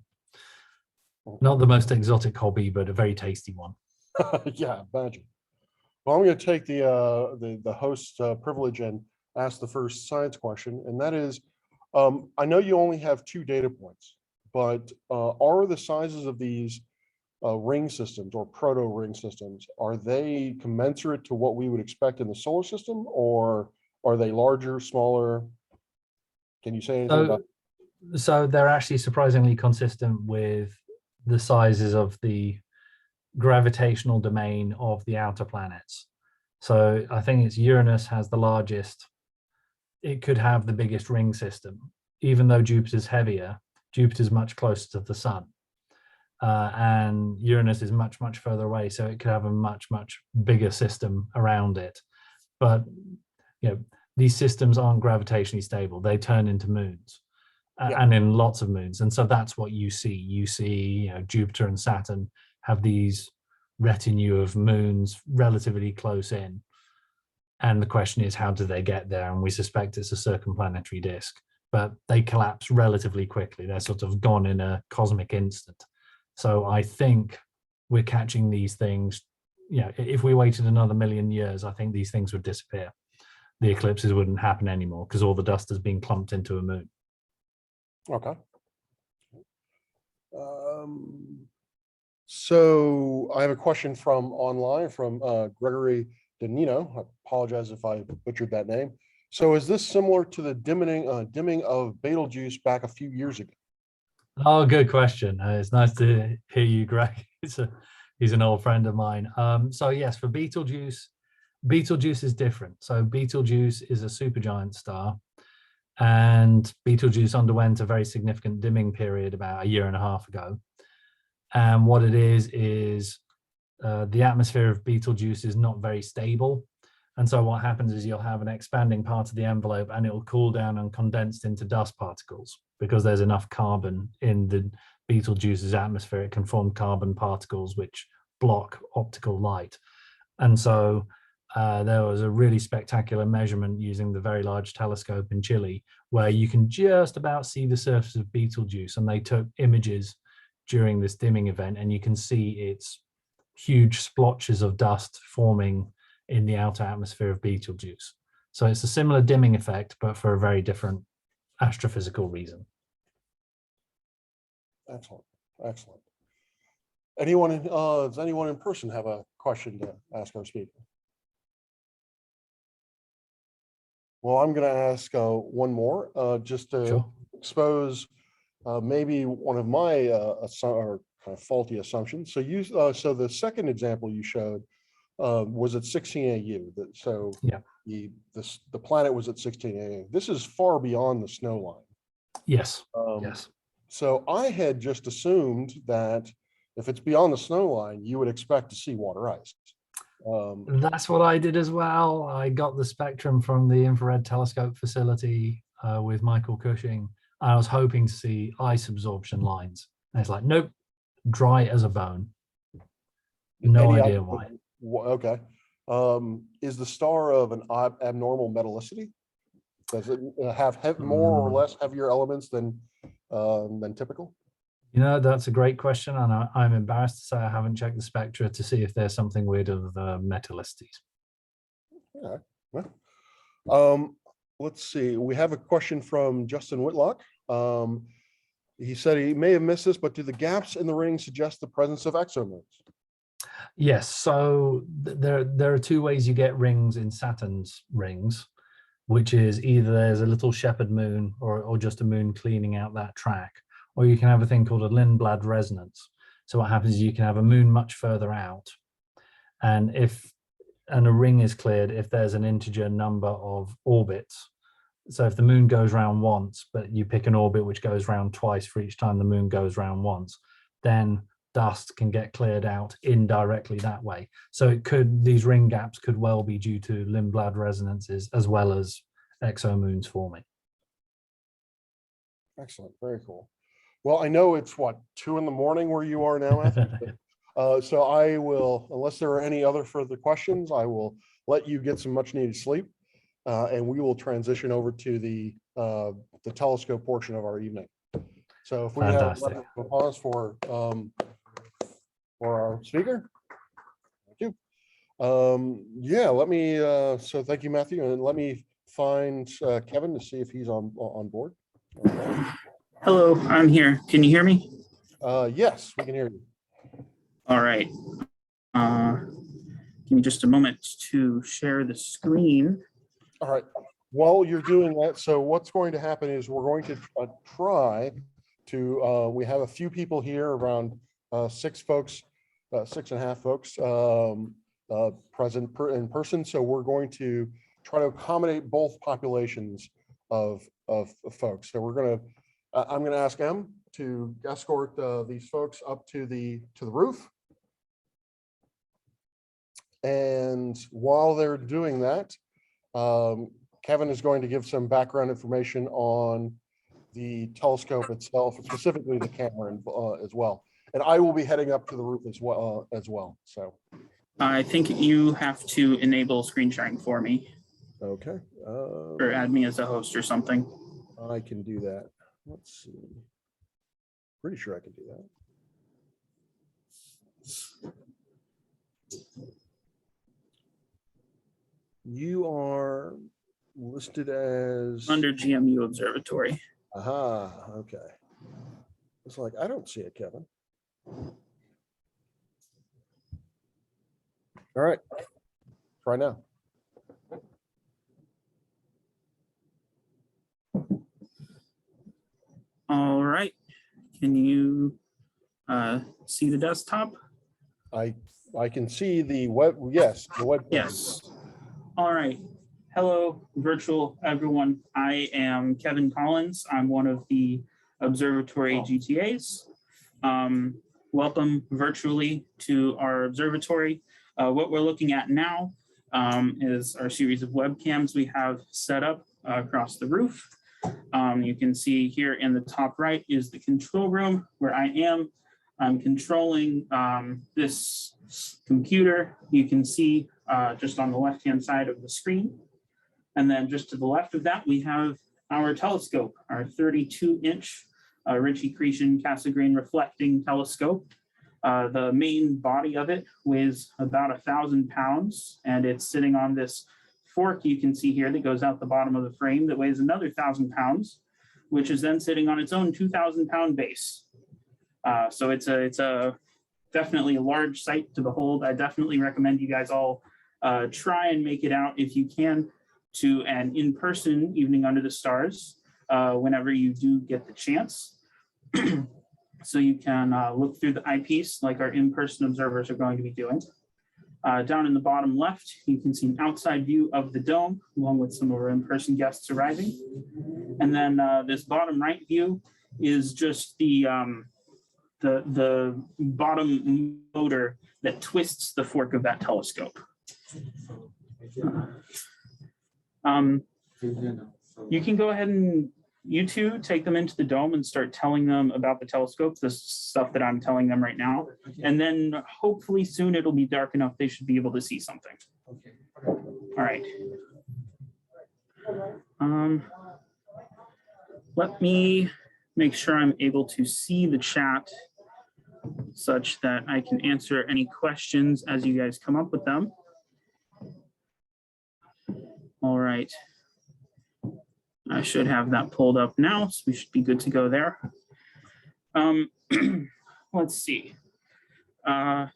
not the most exotic hobby, but a very tasty one. Yeah, imagine. Well, I'm going to take the host's privilege and ask the first science question, and that is, I know you only have 2 data points, but are the sizes of these ring systems or proto ring systems, are they commensurate to what we would expect in the solar system, or are they larger, smaller? Can you say anything about it? So they're actually surprisingly consistent with the sizes of the gravitational domain of the outer planets. So I think it's Uranus has the largest. It could have the biggest ring system, even though Jupiter's heavier. Jupiter's much closer to the sun, and Uranus is much, much further away, so it could have a much, much bigger system around it. But these systems aren't gravitationally stable. They turn into moons, and in lots of moons. And so that's what you see. You see, Jupiter and Saturn have these retinue of moons relatively close in. And the question is, how do they get there? And we suspect it's a circumplanetary disk, but they collapse relatively quickly. They're sort of gone in a cosmic instant. So I think we're catching these things. If we waited another 1,000,000 years, I think these things would disappear. The eclipses wouldn't happen anymore because all the dust has been clumped into a moon. Okay. So I have a question from online from Gregory Danino. I apologize if I butchered that name. So is this similar to the dimming of Betelgeuse back a few years ago? Oh, good question. It's nice to hear you, Greg. He's an old friend of mine. So yes, for Betelgeuse is different. So Betelgeuse is a supergiant star, and Betelgeuse underwent a very significant dimming period about 1.5 years ago. And what it is the atmosphere of Betelgeuse is not very stable. And so what happens is you'll have an expanding part of the envelope, and it will cool down and condense into dust particles because there's enough carbon in the Betelgeuse's atmosphere. It can form carbon particles which block optical light. And so there was a really spectacular measurement using the Very Large Telescope in Chile where you can just about see the surface of Betelgeuse, and they took images during this dimming event, and you can see its huge splotches of dust forming in the outer atmosphere of Betelgeuse. So it's a similar dimming effect, but for a very different astrophysical reason. Excellent, excellent. Does anyone in person have a question to ask our speaker? Well, I'm going to ask one more, just to expose maybe one of my kind of faulty assumptions. So so the second example you showed was at 16 AU. So yeah, the planet was at 16 AU. This is far beyond the snow line. Yes. Yes. So I had just assumed that If it's beyond the snow line, you would expect to see water ice. That's what I did as well. I got the spectrum from the infrared telescope facility with Michael Cushing. I was hoping to see ice absorption lines. And it's like, nope, dry as a bone. No idea why. Okay. Is the star of an abnormal metallicity? Does it have more or less heavier elements than typical? You know, that's a great question, and I'm embarrassed to say I haven't checked the spectra to see if there's something weird of the metallicities. Yeah. Well, let's see. We have a question from Justin Whitlock. He said he may have missed this, but do the gaps in the ring suggest the presence of exomoons? Yes. So there are two ways you get rings in Saturn's rings, which is either there's a little shepherd moon or just a moon cleaning out that track, or you can have a thing called a Lindblad resonance. So what happens is you can have a moon much further out, and a ring is cleared if there's an integer number of orbits. So if the moon goes round once, but you pick an orbit which goes round twice for each time the moon goes round once, then dust can get cleared out indirectly that way. So these ring gaps could well be due to Lindblad resonances as well as exomoons forming. Excellent, very cool. Well, I know it's 2 in the morning where you are now, Anthony. So I will, unless there are any other further questions, I will let you get some much needed sleep, and we will transition over to the telescope portion of our evening. So if we have a pause for our speaker. Thank you. Yeah, let me, so thank you, Matthew, and let me find Kevin to see if he's on board. Okay. Hello, I'm here. Can you hear me? Yes, we can hear you. All right. Give me just a moment to share the screen. All right. While you're doing that, so what's going to happen is we're going to try to, we have a few people here, around 6 folks, 6.5 folks present in person. So we're going to try to accommodate both populations of folks. So we're going to, I'm going to ask Em to escort these folks up to the roof. And while they're doing that, Kevin is going to give some background information on the telescope itself, specifically the camera as well. And I will be heading up to the roof as well. So I think you have to enable screen sharing for me. Okay. Or add me as a host or something. I can do that. Let's see. Pretty sure I can do that. You are listed as under GMU Observatory. Aha, okay. It's like, I don't see it, Kevin. All right, try now. All right, can you see the desktop? I can see the web, yes, the web. Yes. All right. Hello, virtual everyone. I am Kevin Collins. I'm one of the observatory GTAs. Welcome virtually to our observatory. What we're looking at now is our series of webcams we have set up across the roof. You can see here in the top right is the control room where I am. I'm controlling this computer. You can see just on the left-hand side of the screen. And then just to the left of that, we have our telescope, our 32-inch Ritchie-Cretan Cassegrain reflecting telescope. The main body of it weighs about 1,000 pounds, and it's sitting on this fork you can see here that goes out the bottom of the frame that weighs another 1,000 pounds, which is then sitting on its own 2,000-pound base. So it's a definitely a large sight to behold. I definitely recommend you guys all try and make it out if you can to an in-person evening under the stars whenever you do get the chance. So you can look through the eyepiece like our in-person observers are going to be doing. Down in the bottom left, you can see an outside view of the dome along with some of our in-person guests arriving. And then this bottom right view is just the the bottom motor that twists the fork of that telescope. You can go ahead and you two take them into the dome and start telling them about the telescope, the stuff that I'm telling them right now. And then hopefully soon it'll be dark enough they should be able to see something. Okay. All right. Let me make sure I'm able to see the chat such that I can answer any questions as you guys come up with them. All right. I should have that pulled up now, so we should be good to go there. Let's see. We're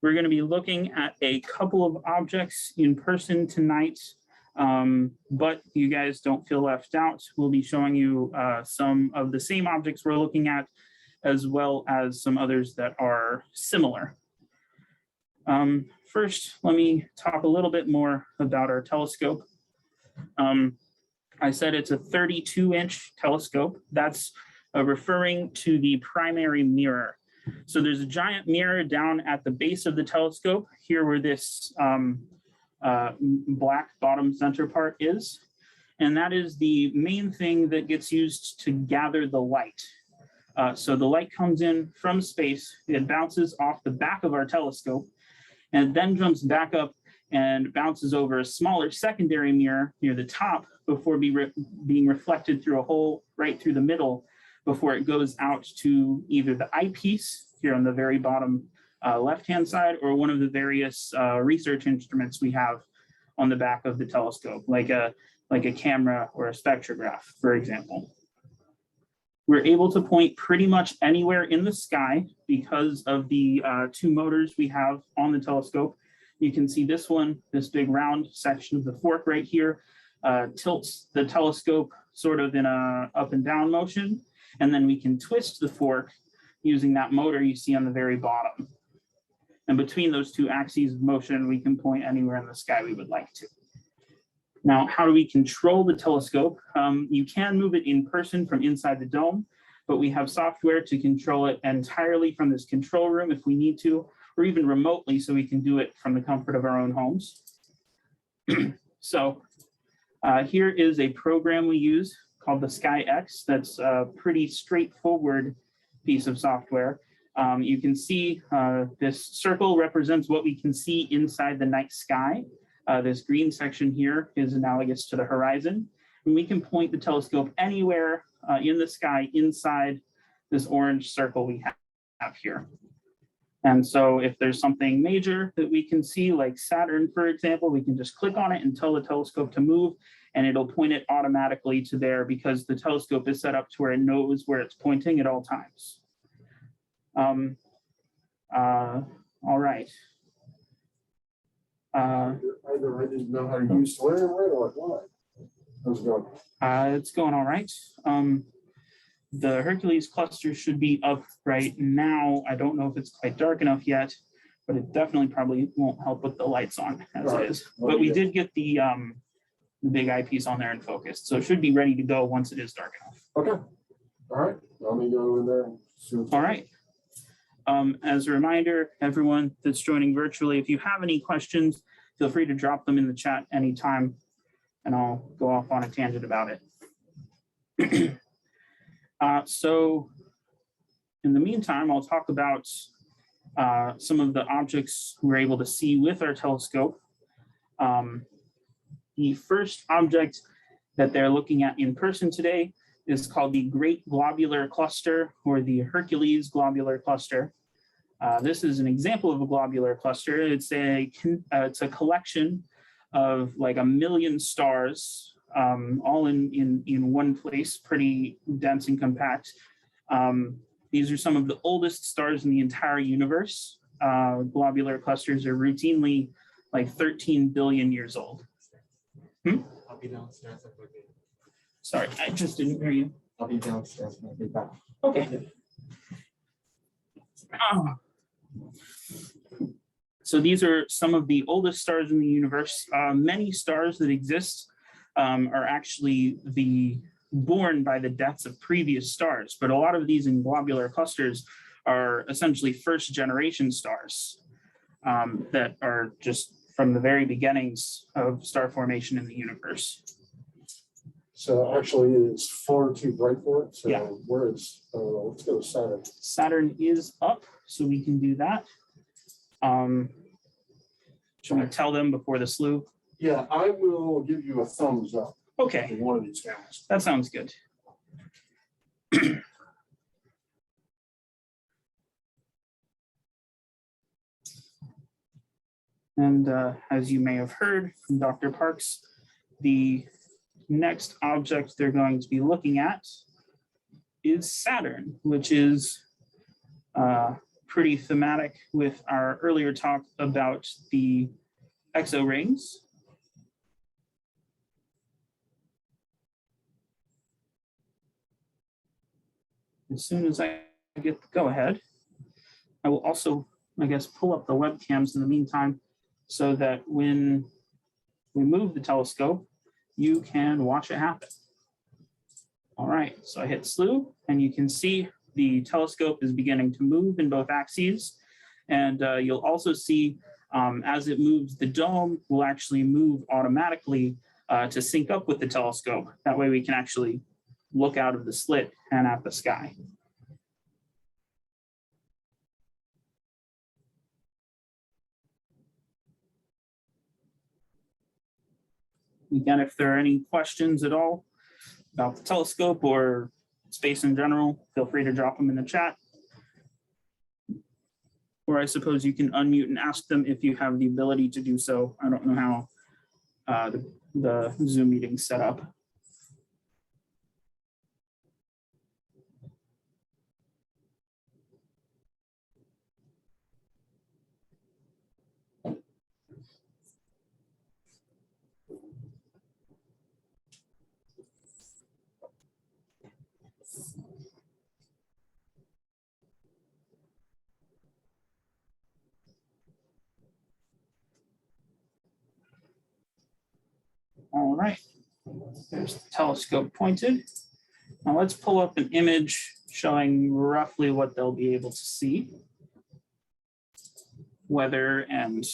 going to be looking at a couple of objects in person tonight, but you guys don't feel left out. We'll be showing you some of the same objects we're looking at, as well as some others that are similar. First, let me talk a little bit more about our telescope. I said it's a 32-inch telescope. That's referring to the primary mirror. So there's a giant mirror down at the base of the telescope, here where this black bottom center part is. And that is the main thing that gets used to gather the light. So the light comes in from space, it bounces off the back of our telescope, and then jumps back up and bounces over a smaller secondary mirror near the top before being reflected through a hole right through the middle before it goes out to either the eyepiece here on the very bottom left-hand side, or one of the various research instruments we have on the back of the telescope, like a camera or a spectrograph, for example. We're able to point pretty much anywhere in the sky because of the two motors we have on the telescope. You can see this one, this big round section of the fork right here, tilts the telescope sort of in a up and down motion. And then we can twist the fork using that motor you see on the very bottom. And between those two axes of motion, we can point anywhere in the sky we would like to. Now, how do we control the telescope? You can move it in person from inside the dome, but we have software to control it entirely from this control room if we need to, or even remotely, so we can do it from the comfort of our own homes. So here is a program we use called the SkyX. That's a pretty straightforward piece of software. You can see this circle represents what we can see inside the night sky. This green section here is analogous to the horizon. And we can point the telescope anywhere in the sky inside this orange circle we have here. And so if there's something major that we can see, like Saturn, for example, we can just click on it and tell the telescope to move, and it'll point it automatically to there because the telescope is set up to where it knows where it's pointing at all times. All right. I didn't know how to use Twitter or what. How's it going? It's going all right. The Hercules cluster should be up right now. I don't know if it's quite dark enough yet, but it definitely probably won't help with the lights on as it is. But we did get the big eyepiece on there and focused, so it should be ready to go once it is dark enough. Okay. All right. Let me go in there and see what's all right. As a reminder, everyone that's joining virtually, if you have any questions, feel free to drop them in the chat anytime, and I'll go off on a tangent about it. So in the meantime, I'll talk about some of the objects we're able to see with our telescope. The first object that they're looking at in person today is called the Great Globular Cluster, or the Hercules Globular Cluster. This is an example of a globular cluster. It's a collection of like 1 million stars, all in one place, pretty dense and compact. These are some of the oldest stars in the entire universe. Globular clusters are routinely like 13 billion years old. I'll be downstairs. Sorry, I just didn't hear you. I'll be downstairs when I get back. Okay. So these are some of the oldest stars in the universe. Many stars that exist are actually the born by the deaths of previous stars, but a lot of these in globular clusters are essentially first generation stars that are just from the very beginnings of star formation in the universe. So actually it's far too bright for it. So Yeah. where is, let's go to Saturn. Saturn is up, so we can do that. Should we tell them before the slew? Yeah, I will give you a thumbs up Okay, in one of these guys. that sounds good. And as you may have heard from Dr. Parks, the next object they're going to be looking at is Saturn, which is pretty thematic with our earlier talk about the exo rings. As soon as I get the go ahead, I will also, I guess, pull up the webcams in the meantime so that when we move the telescope, you can watch it happen. All right, so I hit slew and you can see the telescope is beginning to move in both axes. And you'll also see as it moves, the dome will actually move automatically to sync up with the telescope. That way we can actually look out of the slit and at the sky. Again, if there are any questions at all about the telescope or space in general, feel free to drop them in the chat. Or I suppose you can unmute and ask them if you have the ability to do so. I don't know how the Zoom meeting's set up. All right, there's the telescope pointed. Now let's pull up an image showing roughly what they'll be able to see. Weather and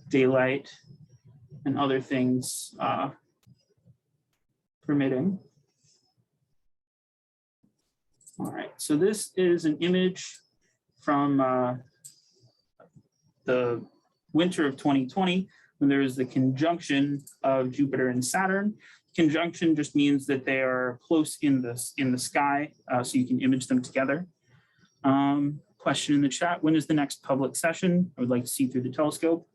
daylight and other things permitting. All right, so this is an image from the winter of 2020, when there is the conjunction of Jupiter and Saturn. Conjunction just means that they are close in the sky, so you can image them together. Question in the chat: when is the next public session? I would like to see through the telescope.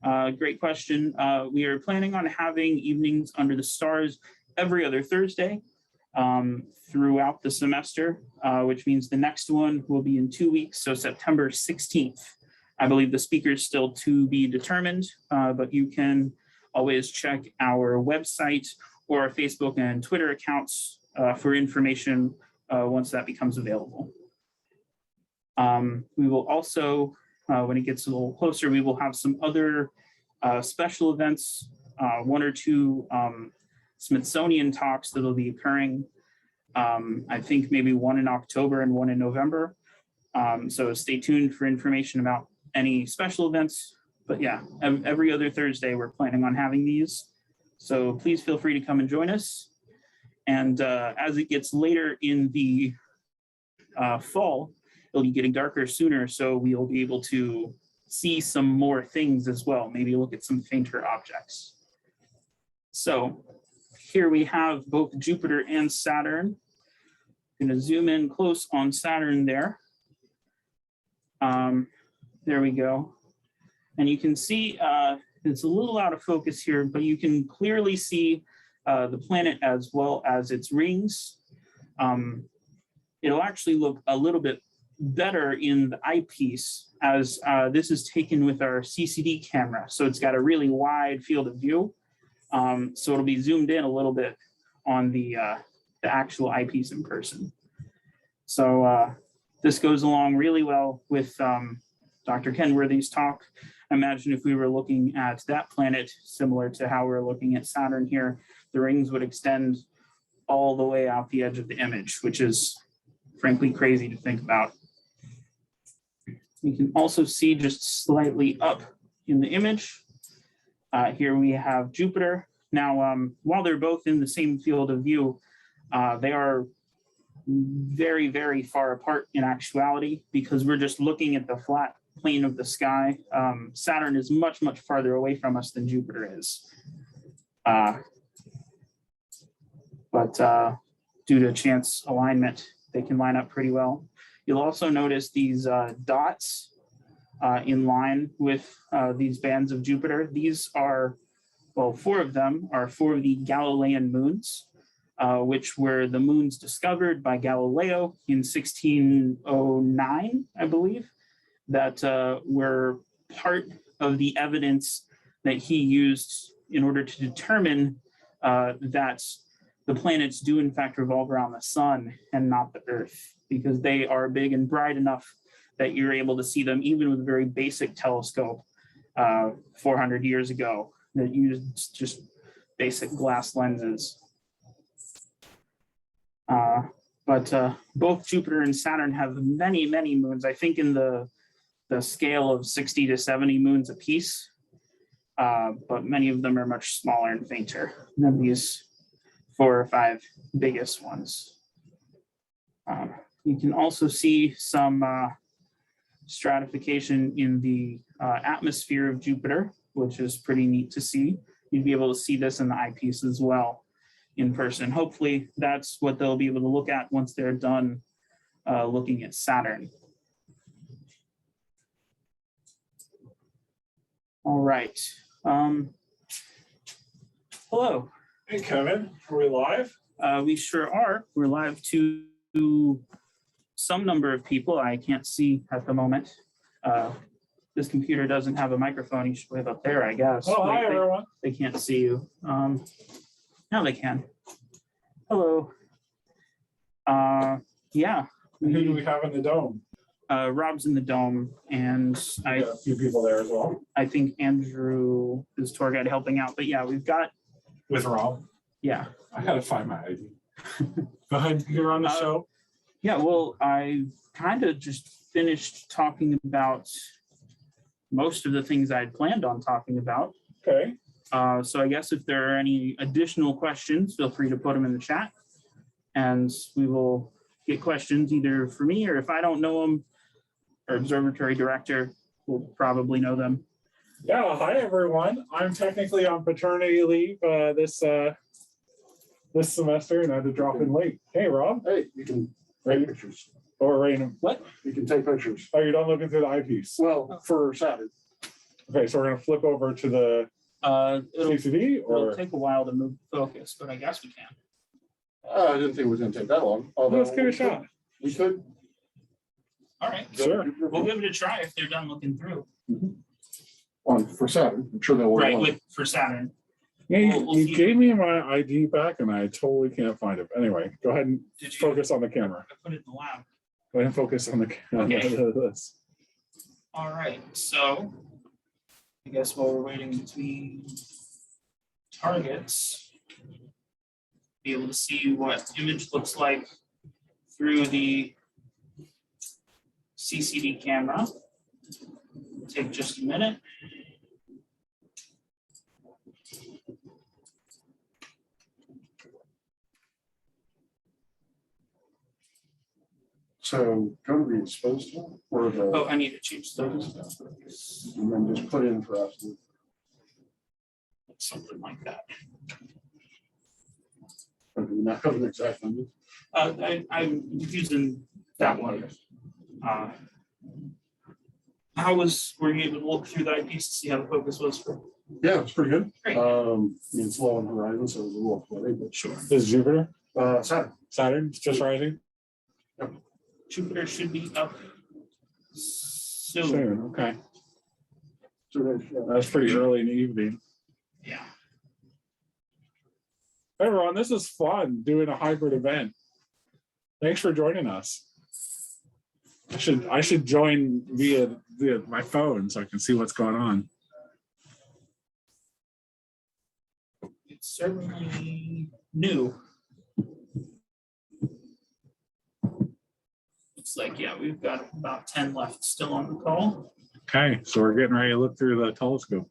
Great question. We are planning on having evenings under the stars every other Thursday throughout the semester, which means the next one will be in 2 weeks, so September 16th. I believe the speaker is still to be determined, but you can always check our website or our Facebook and Twitter accounts for information once that becomes available. We will also, when it gets a little closer, we will have some other special events, 1 or 2 Smithsonian talks that will be occurring. I think maybe 1 in October and 1 in November. So stay tuned for information about any special events. But yeah, every other Thursday we're planning on having these. So please feel free to come and join us. And as it gets later in the fall, it'll be getting darker sooner, so we'll be able to see some more things as well, maybe look at some fainter objects. So here we have both Jupiter and Saturn. I'm going to zoom in close on Saturn there. There we go. And you can see it's a little out of focus here, but you can clearly see the planet as well as its rings. It'll actually look a little bit better in the eyepiece as this is taken with our CCD camera. So it's got a really wide field of view. So it'll be zoomed in a little bit on the actual eyepiece in person. So this goes along really well with Dr. Kenworthy's talk. Imagine if we were looking at that planet, similar to how we're looking at Saturn here, the rings would extend all the way out the edge of the image, which is frankly crazy to think about. You can also see just slightly up in the image. Here we have Jupiter. Now, while they're both in the same field of view, they are very, very far apart in actuality because we're just looking at the flat plane of the sky. Saturn is much, much farther away from us than Jupiter is. But due to chance alignment, they can line up pretty well. You'll also notice these dots in line with these bands of Jupiter. These are, well, 4 of them are 4 of the Galilean moons, which were the moons discovered by Galileo in 1609, I believe, that were part of the evidence that he used in order to determine that the planets do in fact revolve around the sun and not the Earth, because they are big and bright enough that you're able to see them even with a very basic telescope 400 years ago that used just basic glass lenses. But both Jupiter and Saturn have many, many moons. I think in the scale of 60 to 70 moons apiece, but many of them are much smaller and fainter than these 4 or 5 biggest ones. You can also see some stratification in the atmosphere of Jupiter, which is pretty neat to see. You'd be able to see this in the eyepiece as well in person. Hopefully that's what they'll be able to look at once they're done looking at Saturn. All right. Hello. Hey, Kevin, are we live? We sure are. We're live to some number of people I can't see at the moment. This computer doesn't have a microphone. You should wave up there, I guess. Oh, hi, everyone. They can't see you. Now they can. Hello. Yeah. Who do we have in the dome? Rob's in the dome, and We got a few people there as well. I think Andrew is tour guide helping out. But yeah, we've got, With Rob. yeah. I gotta find my ID. Go ahead, you're on the show. Yeah, well, I kind of just finished talking about most of the things I'd planned on talking about. Okay. So I guess if there are any additional questions, feel free to put them in the chat. And we will get questions either for me, or if I don't know them, our observatory director will probably know them. Yeah, hi, everyone. I'm technically on paternity leave this semester, and I had to drop in late. Hey, Rob. Hey, you can take pictures. Or Raina. What? You can take pictures. Oh, you're done looking through the eyepiece. Well, for Saturn. Okay, so we're gonna flip over to the CCD, It'll or take a while to move focus, but I guess we can. I didn't think it was going to take that long. let's give it a shot. We could. All right, Sure. we'll give it a try if they're done looking through. For Saturn. I'm sure they'll work Right, on it. for Saturn. Yeah, We'll you see. gave me my ID back, and I totally can't find it. Anyway, go ahead and Did you focus on the camera. I put it in the lab? Go ahead and focus on the camera. Okay. This. All right, so I guess while we're waiting between targets, be able to see what image looks like through the CCD camera. Take just a minute. So go to the exposed one or the. Oh, I need to change those. And then just put in for us. Something like that. Not cover the exact number. I'm using that one. Were you able to look through the eyepiece to see how the focus was for? Yeah, it's pretty good. Great. It's low on the horizon, so it was a little flooding, but Sure. This is Jupiter, Saturn. Saturn, it's just rising. Jupiter should be up soon. Soon, okay. So there's, That's pretty early in the evening. Yeah. Hey, everyone, this is fun doing a hybrid event. Thanks for joining us. I should join via my phone so I can see what's going on. It's certainly new. Looks like, yeah, we've got about 10 left still on the call. Okay, so we're getting ready to look through the telescope.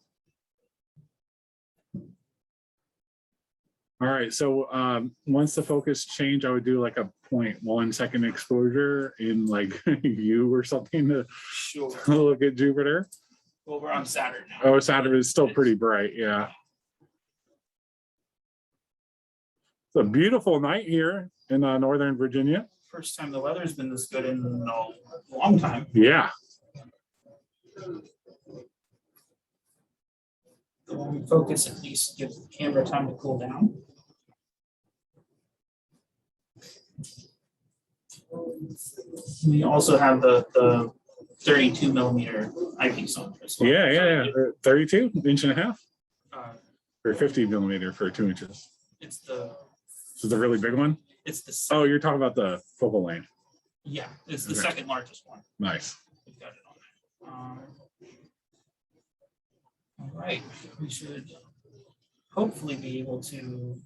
All right, so once the focus change, I would do like a 0.1 second exposure in like view or something to Sure. look at Jupiter. Well, we're on Saturn now. Oh, Saturn is still pretty bright, yeah. It's a beautiful night here in Northern Virginia. First time the weather's been this good in a long time. Yeah. The long focus at least gives the camera time to cool down. We also have the 32 millimeter eyepiece on as well. Yeah. 32 inch and a half Uh, or 50 millimeter for 2 inches. it's the This is the really big one. it's the Oh, second, you're talking about the focal length. yeah, it's the Okay. second largest one. Nice. We've got it on there. All right, we should hopefully be able to.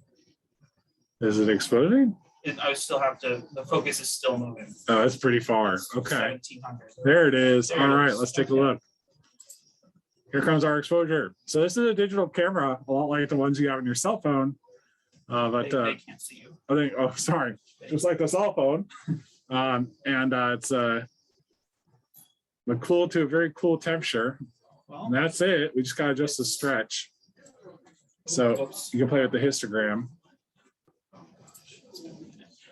Is it exposing? I still have to. The focus is still moving. Oh, that's pretty far. It's Okay. 1700. There it is. There All it right, is. let's take a Okay. look. Here comes our exposure. So this is a digital camera, a lot like the ones you have on your cell phone. But They can't see you. I think, oh, sorry, just like the cell phone. It's cool to a very cool temperature. Well, And that's it. We just got to adjust the stretch. So oops. you can play with the histogram.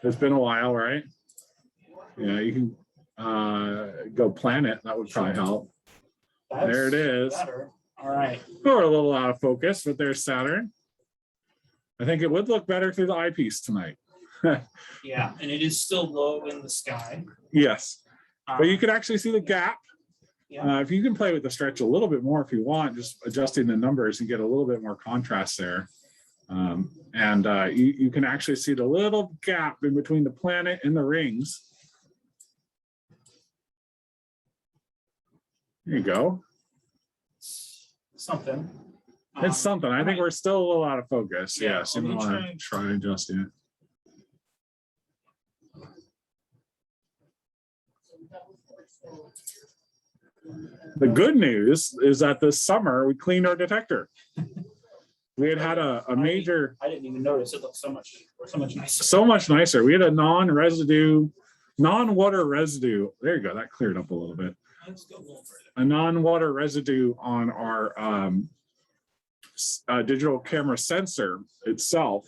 It's been a while, right? Yeah, you can go planet. That would probably help. There it is. Better. All right. We're a little out of focus, but there's Saturn. I think it would look better through the eyepiece tonight. Yeah, and it is still low in the sky. Yes, but you Um, can actually see the gap. Yeah. If you can play with the stretch a little bit more if you want, just adjusting the numbers and get a little bit more contrast there. You can actually see the little gap in between the planet and the rings. There you go. something. It's something. I think right. we're still a little out of focus. Yeah, Yes, you let me want to try adjusting it. The good news is that this summer we cleaned our detector. We had a major, I didn't even notice. It looks so much nicer. so much nicer. We had a non-water residue. There you go. That cleared up a little bit. Let's go a little further. A non-water residue on our digital camera sensor itself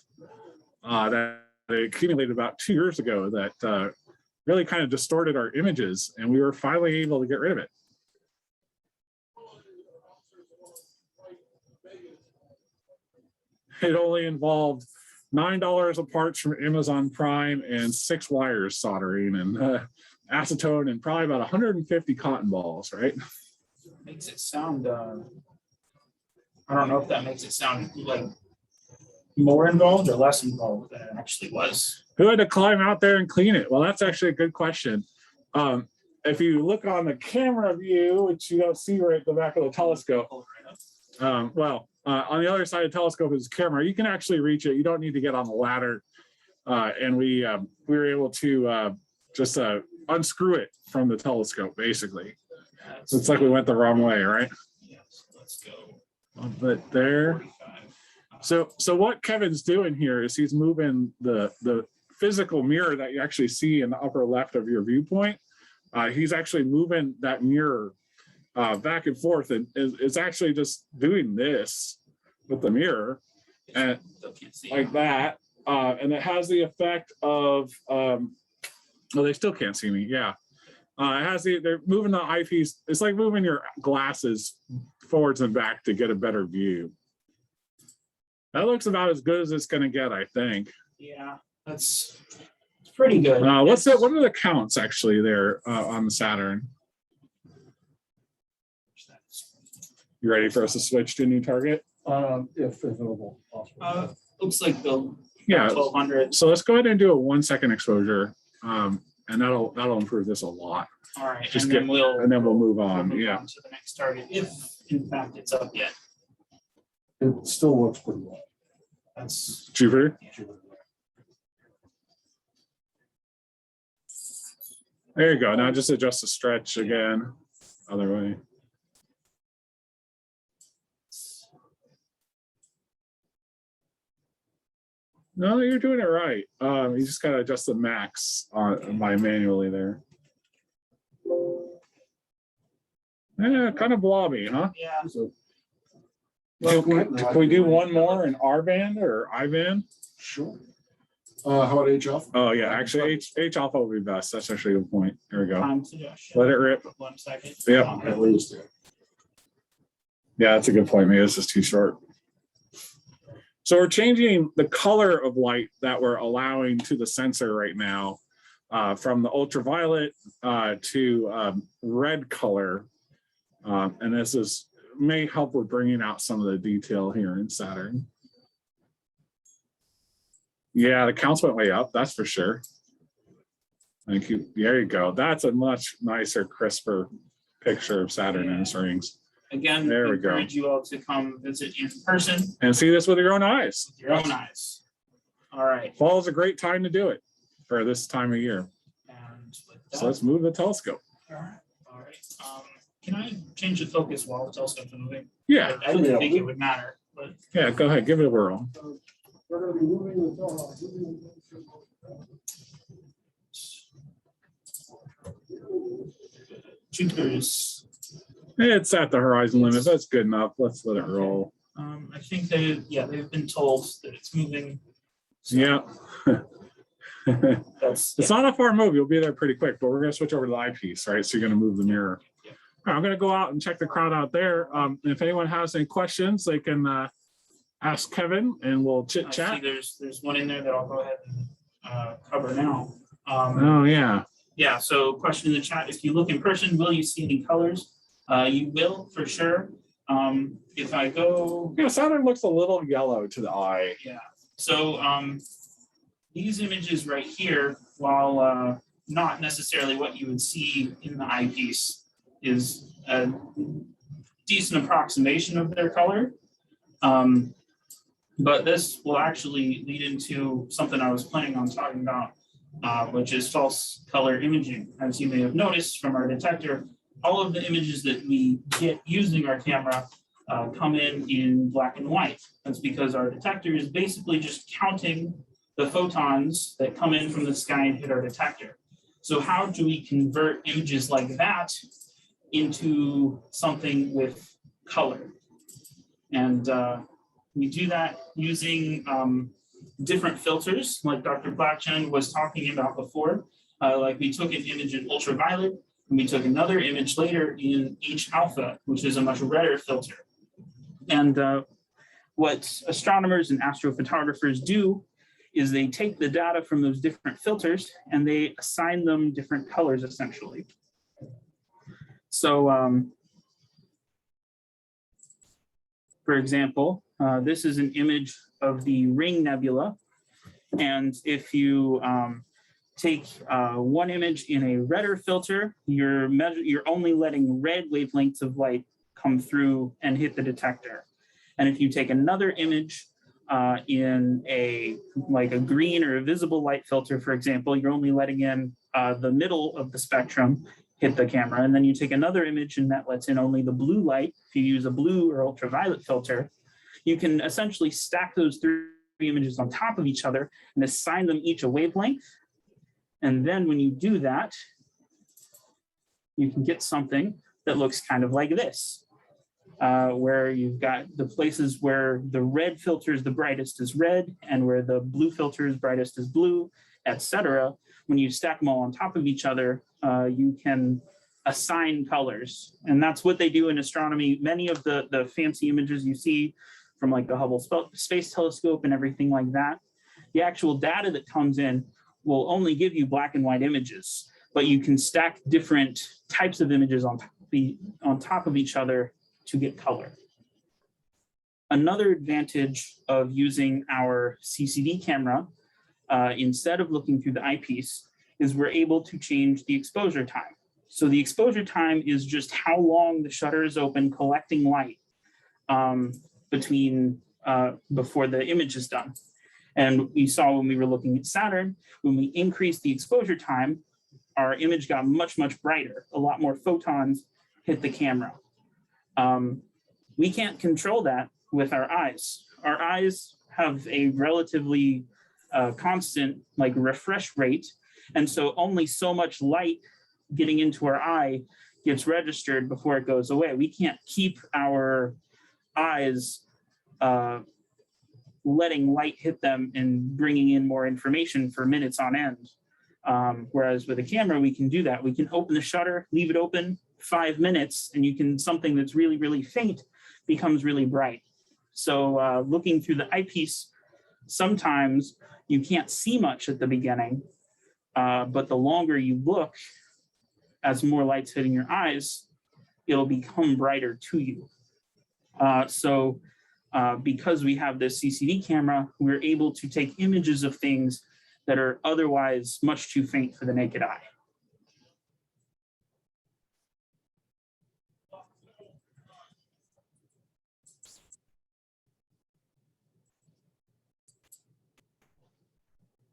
that accumulated about 2 years ago that really kind of distorted our images, and we were finally able to get rid of it. It only involved $9 of parts from Amazon Prime and 6 wires soldering and acetone and probably about 150 cotton balls, right? Makes it sound. I don't know if that makes it sound like more involved or less involved than it actually was. Who had to climb out there and clean it? Well, that's actually a good question. If you look on the camera view, which you don't see right at the back of the telescope, on the other side of the telescope is the camera. You can actually reach it. You don't need to get on the ladder. And we were able to just unscrew it from the telescope, basically. Looks like we went the wrong way, right? Yes, let's go. But there. 45. So what Kevin's doing here is he's moving the physical mirror that you actually see in the upper left of your viewpoint. He's actually moving that mirror back and forth, and it's actually just doing this with the mirror and Still can't see. like that. And it has the effect of, they still can't see me. Yeah. They're moving the eyepiece. It's like moving your glasses forwards and back to get a better view. That looks about as good as it's going to get, I think. Yeah, it's pretty good. What are the counts actually there on the Saturn? You ready for us to switch to a new target? If available. possible. Looks like the Yeah. 1200. So let's go ahead and do a 1 second exposure, and that'll improve this a lot. All right, Just and then we'll move on. Yeah. to the next target if in fact it's up yet. It still looks pretty well. That's Jupiter. There you go. Now just adjust the stretch again. Other way. No, you're doing it right. You just gotta adjust the max by manually there. Yeah, kind of blobby, huh? Yeah. Can we do one more in R band or I band? Sure. How about H alpha? Oh yeah, actually H alpha will be best. That's actually a good point. There we go. Time suggestion. Let it rip. 1 second. Yep. Yeah, that's a good point. Maybe this is too short. So we're changing the color of light that we're allowing to the sensor right now from the ultraviolet to red color. And this may help with bringing out some of the detail here in Saturn. Yeah, the counts went way up, that's for sure. Thank you. There you go. That's a much nicer, crisper picture of Saturn and its rings. Again, There we encourage you all to come visit in person And see this with your own eyes. with your own eyes. All right. Fall is a great time to do it for this time of year. And with So that, let's move the telescope. all right. All right. Can I change the focus while the telescope's moving? Yeah, I didn't think it would matter, but yeah, go ahead, give it a whirl. We're going to be moving the Jupiter's. It's at the horizon limit. That's good enough. Let's let it roll. I think they've been told that it's moving. So Yeah. That's It's not a far move. You'll be there pretty quick, but we're going to switch over to the eyepiece, right? So you're going to move the mirror. Yeah. All right, I'm going to go out and check the crowd out there. If anyone has any questions, they can ask Kevin and we'll chit I chat. see there's one in there that I'll go ahead and cover now. Oh, yeah. Yeah, so question in the chat, if you look in person, will you see any colors? You will for sure. If I go, Yeah, Saturn looks a little yellow to the eye. yeah, so these images right here, while not necessarily what you would see in the eyepiece, is a decent approximation of their color. But this will actually lead into something I was planning on talking about, which is false color imaging. As you may have noticed from our detector, all of the images that we get using our camera come in black and white. That's because our detector is basically just counting the photons that come in from the sky and hit our detector. So how do we convert images like that into something with color? And we do that using different filters, like Dr. Blackchen was talking about before. Like we took an image in ultraviolet, and we took another image later in H alpha, which is a much redder filter. And what astronomers and astrophotographers do is they take the data from those different filters and they assign them different colors, essentially. So, for example, this is an image of the Ring Nebula. And if you take one image in a redder filter, you're only letting red wavelengths of light come through and hit the detector. And if you take another image in a green or a visible light filter, for example, you're only letting in the middle of the spectrum hit the camera. And then you take another image and that lets in only the blue light. If you use a blue or ultraviolet filter, you can essentially stack those three images on top of each other and assign them each a wavelength. And then when you do that, you can get something that looks kind of like this, where you've got the places where the red filter is the brightest is red and where the blue filter is brightest is blue, etc. When you stack them all on top of each other, you can assign colors. And that's what they do in astronomy. Many of the fancy images you see from like the Hubble Space Telescope and everything like that, the actual data that comes in will only give you black and white images, but you can stack different types of images on top of each other to get color. Another advantage of using our CCD camera, instead of looking through the eyepiece, is we're able to change the exposure time. So the exposure time is just how long the shutter is open collecting light before the image is done. And we saw when we were looking at Saturn, when we increase the exposure time, our image got much, much brighter. A lot more photons hit the camera. We can't control that with our eyes. Our eyes have a relatively constant like refresh rate. And so only so much light getting into our eye gets registered before it goes away. We can't keep our eyes letting light hit them and bringing in more information for minutes on end. Whereas with a camera, we can do that. We can open the shutter, leave it open 5 minutes, and you can, something that's really, really faint becomes really bright. So looking through the eyepiece, sometimes you can't see much at the beginning, but the longer you look, as more light's hitting your eyes, it'll become brighter to you. Because we have this CCD camera, we're able to take images of things that are otherwise much too faint for the naked eye.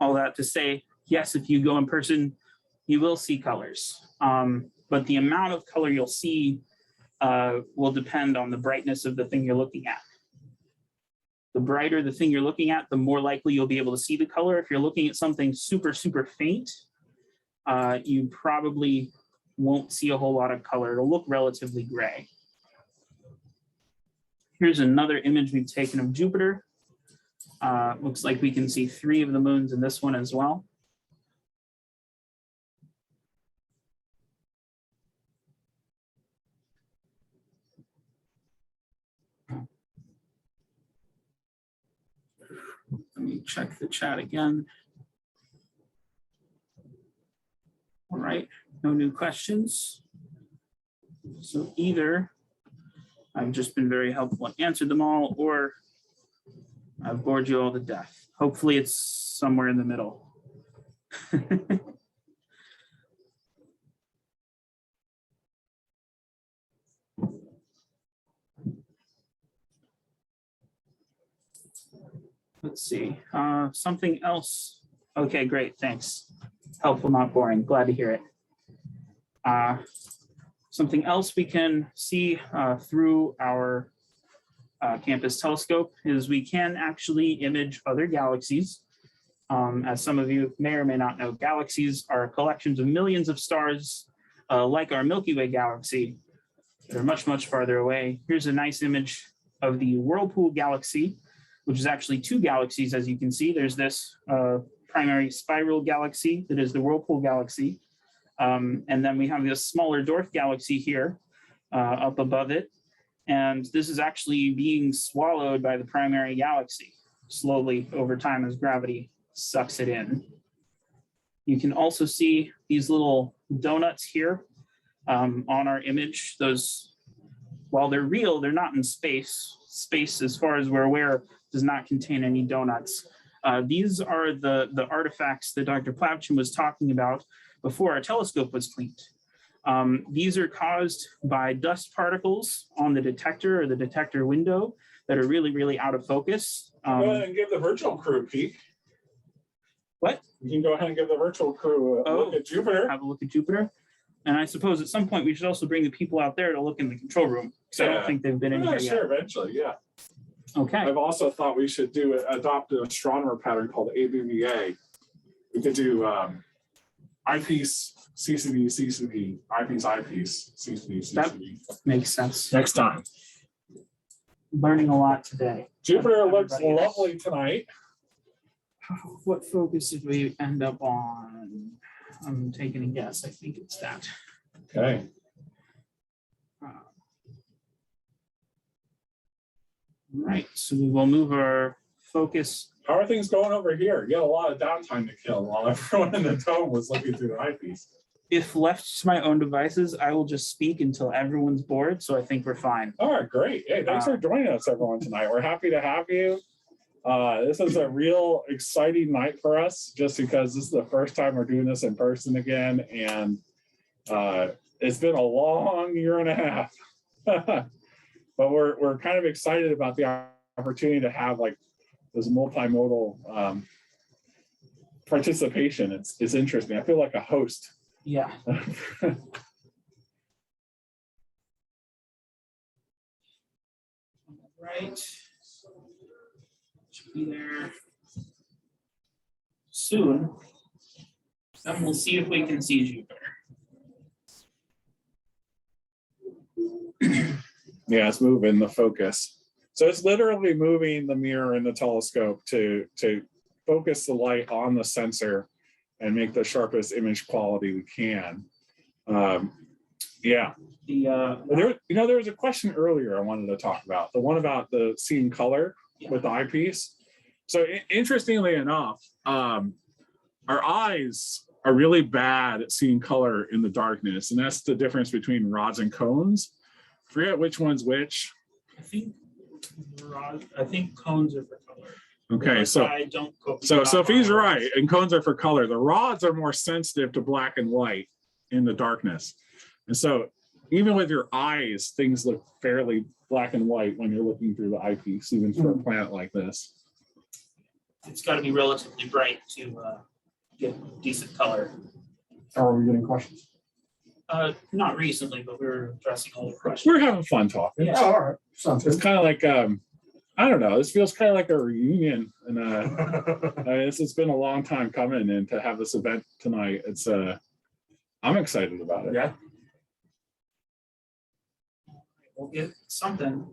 All that to say, yes, if you go in person, you will see colors. But the amount of color you'll see will depend on the brightness of the thing you're looking at. The brighter the thing you're looking at, the more likely you'll be able to see the color. If you're looking at something super, super faint, you probably won't see a whole lot of color. It'll look relatively gray. Here's another image we've taken of Jupiter. Looks like we can see 3 of the moons in this one as well. Let me check the chat again. All right, no new questions. So either I've just been very helpful and answered them all, or I've bored you all to death. Hopefully it's somewhere in the middle. Let's see, something else. Okay, great, thanks. Helpful, not boring, glad to hear it. Something else we can see through our campus telescope is we can actually image other galaxies. As some of you may or may not know, galaxies are collections of millions of stars like our Milky Way galaxy. They're much, much farther away. Here's a nice image of the Whirlpool galaxy, which is actually 2 galaxies, as you can see. There's this primary spiral galaxy that is the Whirlpool galaxy. And then we have this smaller dwarf galaxy here up above it. And this is actually being swallowed by the primary galaxy slowly over time as gravity sucks it in. You can also see these little donuts here on our image. Those, while they're real, they're not in space. Space, as far as we're aware, does not contain any donuts. These are the artifacts that Dr. Plavchin was talking about before our telescope was cleaned. These are caused by dust particles on the detector or the detector window that are really, really out of focus. Go ahead and give the virtual crew a peek. What? You can go ahead and give the virtual crew a look at Jupiter. Have a look at Jupiter. And I suppose at some point we should also bring the people out there to look in the control room, because I don't think they've been in here yet. Sure, eventually, yeah. Okay. I've also thought we should adopt an astronomer pattern called ABBA. We could do eyepiece, CCD, CCD, eyepiece, eyepiece, CCD, CCD. That makes sense. Next time. Learning a lot today. Jupiter looks lovely tonight. What focus did we end up on? I'm taking a guess. I think it's that. Okay. Right. So we will move our focus. How are things going over here? You had a lot of downtime to kill while everyone in the dome was looking through the eyepiece. If left to my own devices, I will just speak until everyone's bored. So I think we're fine. All right, great. Hey, thanks for joining us, everyone, tonight. We're happy to have you. This is a real exciting night for us, just because this is the first time we're doing this in person again. And it's been a long year and a half. But we're kind of excited about the opportunity to have like this multimodal participation. It's interesting. I feel like a host Yeah. Right. Should be there soon. Then we'll see if we can see Jupiter. Yeah, it's moving the focus. So it's literally moving the mirror in the telescope to focus the light on the sensor and make the sharpest image quality we can. Yeah. There was a question earlier I wanted to talk about, the one about the seeing color with the eyepiece. So interestingly enough, our eyes are really bad at seeing color in the darkness, and that's the difference between rods and cones. Forget which one's which. I think cones are for color. Okay, so if he's right and cones are for color, the rods are more sensitive to black and white in the darkness. And so even with your eyes, things look fairly black and white when you're looking through the eyepiece, even for a planet like this. It's got to be relatively bright to get decent color. Are we getting questions? Not recently, but we're addressing all the questions. We're having fun talking. Yeah. Oh, all right. Sounds It's good. kind of like, I don't know, this feels kind of like a reunion. And it's been a long time coming, and to have this event tonight, I'm excited about it. Yeah. We'll get something.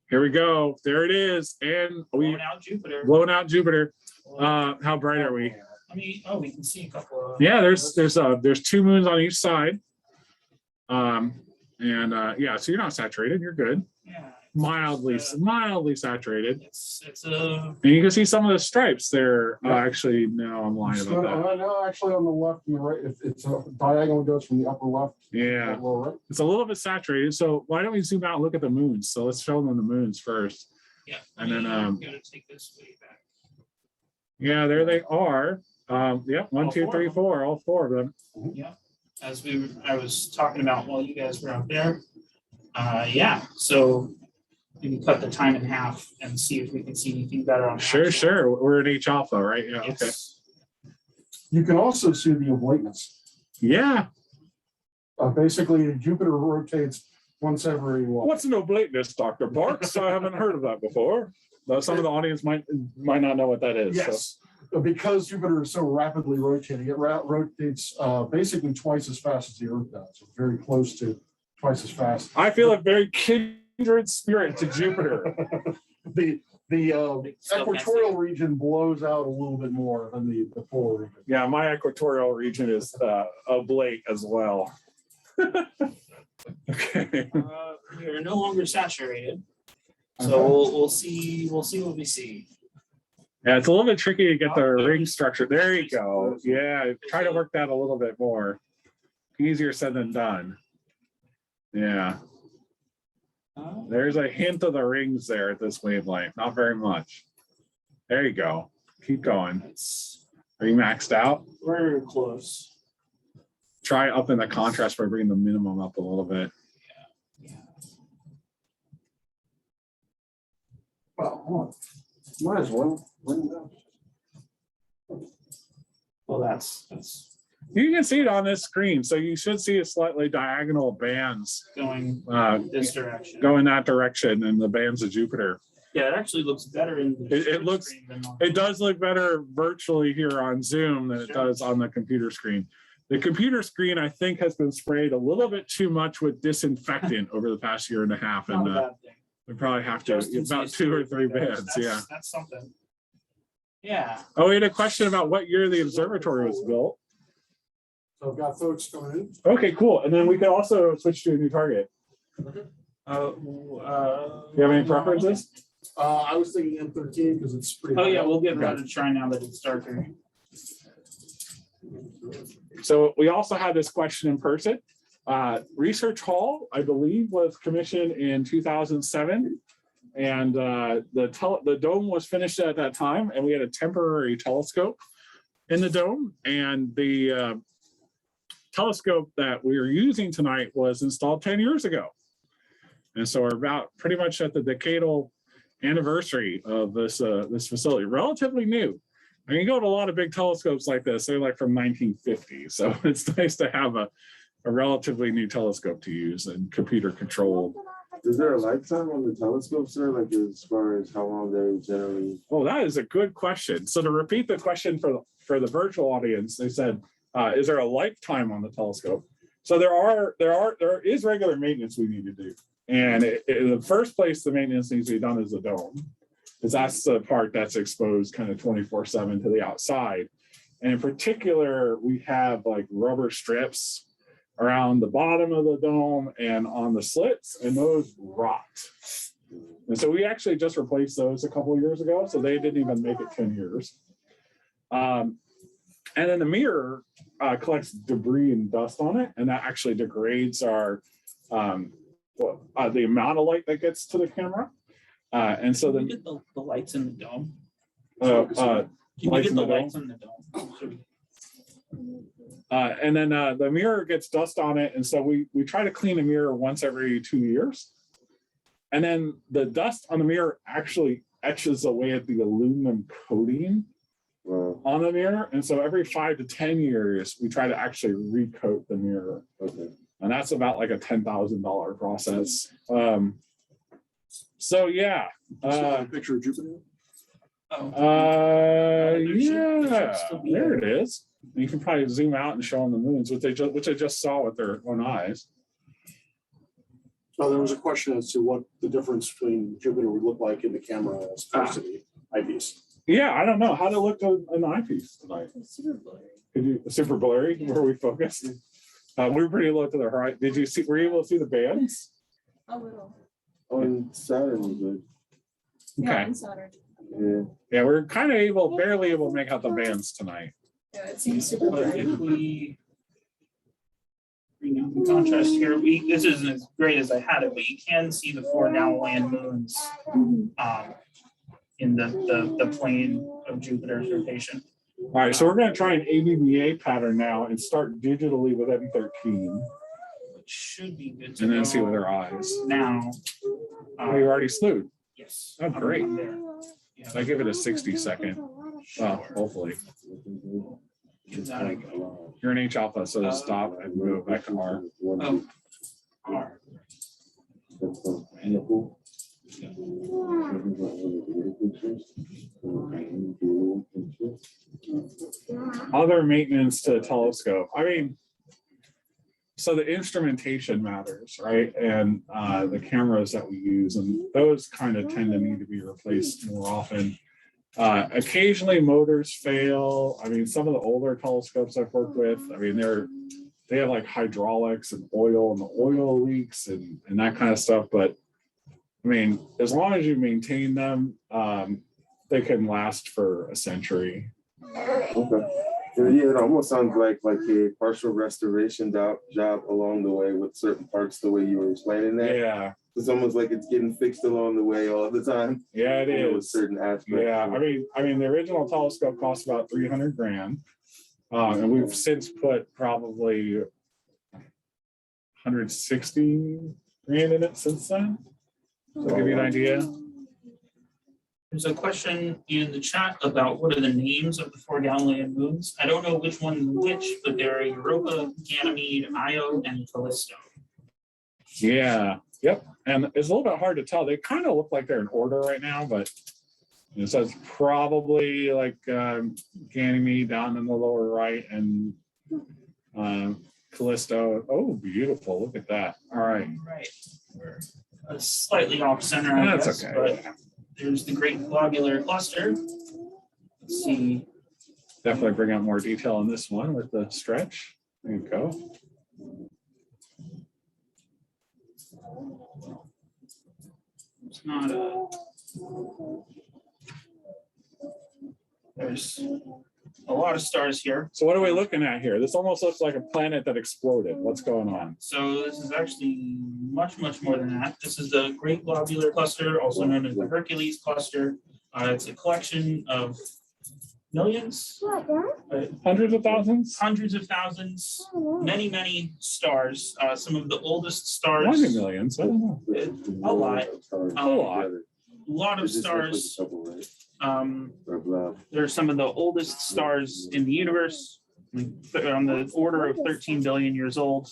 Here we go. There it is. And Blowing out Jupiter. blowing out Jupiter. How bright are we? We can see a couple of. Yeah, there's 2 moons on each side. Yeah, so you're not saturated, you're good. Yeah. Mildly saturated. It's a. And you can see some of the stripes there. Actually, no, I'm lying about that. No, actually on the left and the right, it's a diagonal goes from the upper left. to Yeah, the lower right. it's a little bit saturated. So why don't we zoom out and look at the moons? So let's show them the moons first. Yeah. And then, I'm gonna take this way back. Yeah, there they are. Yeah, 1, All 2, four 3, of them. 4, all 4 of them. Yeah. I was talking about while you guys were out there. Yeah. So we can cut the time in half and see if we can see anything better on. Sure. We're in H alpha, right? Yeah. Okay. Yes. You can also see the oblateness. Yeah. Basically, Jupiter rotates once every. What's an oblateness, Dr. Parks? I haven't heard of that before. Though some of the audience might not know what that is. Yes, because Jupiter is so rapidly rotating, it rotates basically twice as fast as the Earth does. So very close to twice as fast. I feel a very kindred spirit to Jupiter. The equatorial region blows out a little bit more than the polar region. Yeah, my equatorial region is oblate as well. Okay. We are no longer saturated. So we'll see what we see. Yeah, it's a little bit tricky to get the ring structure. There you go. Yeah, try to work that a little bit more. Easier said than done. Yeah. There's a hint of the rings there at this wavelength. Not very much. There you go. Keep going. Are you maxed out? We're close. Try upping the contrast by bringing the minimum up a little bit. Well, might as well. Well, that's You can see it on this screen, so you should see it slightly diagonal bands going this direction. go in that direction, and the bands of Jupiter. Yeah, it actually looks better in the It looks. screen than on- It does look better virtually here on Zoom than it does on the computer screen. The computer screen, I think, has been sprayed a little bit too much with disinfectant over the past year and a half, Not and a bad thing. we probably have to Just in about case 2 or 3 bands. Yeah. That's something. Yeah. Oh, we had a question about what year the observatory was built. So I've got folks coming in. Okay, cool. And then we can also switch to a new target. You You have any preferences? I was thinking M13 because it's pretty. Oh yeah, we'll get around to try now that it's darker. So we also had this question in person. Research Hall, I believe, was commissioned in 2007. And the dome was finished at that time, and we had a temporary telescope in the dome. And the telescope that we are using tonight was installed 10 years ago. And so we're about pretty much at the decadal anniversary of this facility, relatively new. mean, you go to a lot of big telescopes like this, they're like from 1950. So it's nice to have a relatively new telescope to use and computer controlled. Is there a lifetime on the telescope, sir? Like as far as how long they generally? Oh, that is a good question. So to repeat the question for the virtual audience, they said, is there a lifetime on the telescope? So there is regular maintenance we need to do. And in the first place, the maintenance needs to be done is the dome, because that's the part that's exposed kind of 24/7 to the outside. And in particular, we have like rubber strips around the bottom of the dome and on the slits, and those rot. And so we actually just replaced those a couple of years ago, so they didn't even make it 10 years. And then the mirror collects debris and dust on it, and that actually degrades our the amount of light that gets to the camera. And so Can then you get the lights in the dome? Can Can you lights get in the the lights in the dome? and then the mirror gets dust on it, and so we try to clean the mirror once every 2 years. And then the dust on the mirror actually etches away at the aluminum coating on the mirror. And so every 5 to 10 years, we try to actually recoat the mirror. Okay. And that's about like a $10,000 process. So yeah. Picture of Jupiter. Yeah, there it is. You can probably zoom out and show them the moons, which I just saw with their own eyes. Oh, there was a question as to what the difference between Jupiter would look like in the camera as opposed to the eyepiece. Yeah, I don't know how to look to an eyepiece tonight. Super blurry. Could you super blurry? Where we focused? We were pretty low to the right. Did you see? Were you able to see the bands? A little. On Saturn, we good. Yeah, Okay. on Saturn. Yeah. Yeah, we're kind of barely able to make out the bands tonight. Yeah, it seems super But blurry. if we bring out the contrast here, this isn't as great as I had it, but you can see the 4 Galilean moons in the plane of Jupiter's rotation. All right, so we're going to try an ABBA pattern now and start digitally with M13, Which should be good to and then see with go our eyes. now. Oh, you already slewed. Yes. Oh, great. I'm there. Yeah. So I give it a 60-second. Well, hopefully. Is that a go? You're in H alpha, so stop and move back to R. Oh. R. Other maintenance to the telescope. I mean, so the instrumentation matters, right? And the cameras that we use, and those kind of tend to need to be replaced more often. Occasionally motors fail. I mean, some of the older telescopes I've worked with, I mean, they have like hydraulics and oil, and the oil leaks and that kind of stuff. But I mean, as long as you maintain them, they can last for a century. Okay. Yeah, it almost sounds like a partial restoration job along the way with certain parts, the way you were explaining that. Yeah. It's almost like it's getting fixed along the way all the time. Yeah, it With is. certain aspects. Yeah, I mean, the original telescope cost about 300 grand. And we've since put probably 160 grand in it since then. So give you an idea. There's a question in the chat about what are the names of the 4 Galilean moons. I don't know which one's which, but they're Europa, Ganymede, Io, and Callisto. Yeah, yep. And it's a little bit hard to tell. They kind of look like they're in order right now, but so it's probably like Ganymede down in the lower right and Callisto. Oh, beautiful. Look at that. All right. Right. We're slightly off center, I That's guess, okay. but there's the Great Globular Cluster. Let's see. Definitely bring out more detail on this one with the stretch. There you go. It's not a. There's a lot of stars here. So what are we looking at here? This almost looks like a planet that exploded. What's going on? So this is actually much, much more than that. This is the Great Globular Cluster, also known as the Hercules Cluster. It's a collection of millions, Hundreds of thousands? hundreds of thousands, many, many stars. Some of the oldest stars. Might be millions. I don't know. A lot. A lot. A lot of stars Blah, blah. They're some of the oldest stars in the universe, on the order of 13 billion years old.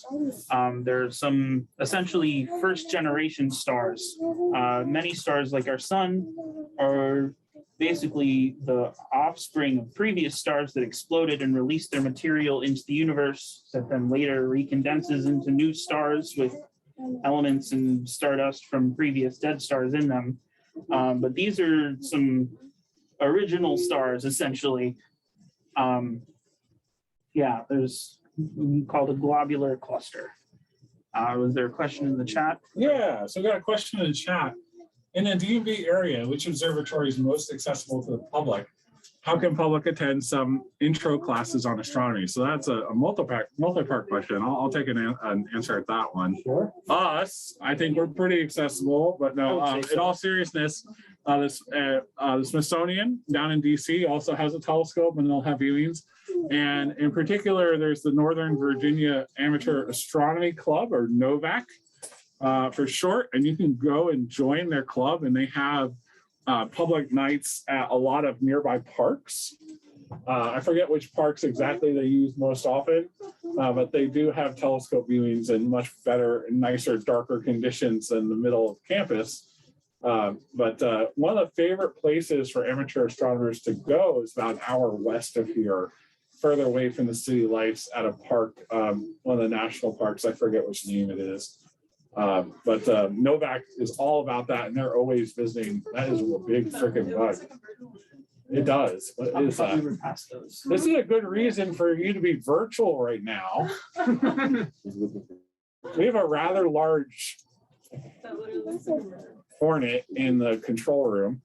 There's some essentially first generation stars. Many stars like our sun are basically the offspring of previous stars that exploded and released their material into the universe that then later recondenses into new stars with elements and stardust from previous dead stars in them. But these are some original stars, essentially. Yeah, there's called a globular cluster. Was there a question in the chat? Yeah, so we got a question in the chat. In the DMV area, which observatory is most accessible to the public? How can public attend some intro classes on astronomy? So that's a multi-part question. I'll take an answer at that one. Sure. Us, I think we're pretty accessible, but no, in all seriousness, the Smithsonian down in DC also has a telescope and they'll have viewings. And in particular, there's the Northern Virginia Amateur Astronomy Club, or NOVAC for short, and you can go and join their club, and they have public nights at a lot of nearby parks. I forget which parks exactly they use most often, but they do have telescope viewings in much better and nicer, darker conditions than the middle of campus. But one of the favorite places for amateur astronomers to go is about an hour west of here, further away from the city lights, at a park, one of the national parks. I forget which name it is. But Novak is all about that, and they're always visiting. That is a big freaking bug. It does. But it is, this is a good reason for you to be virtual right now. We have a rather large hornet in the control room.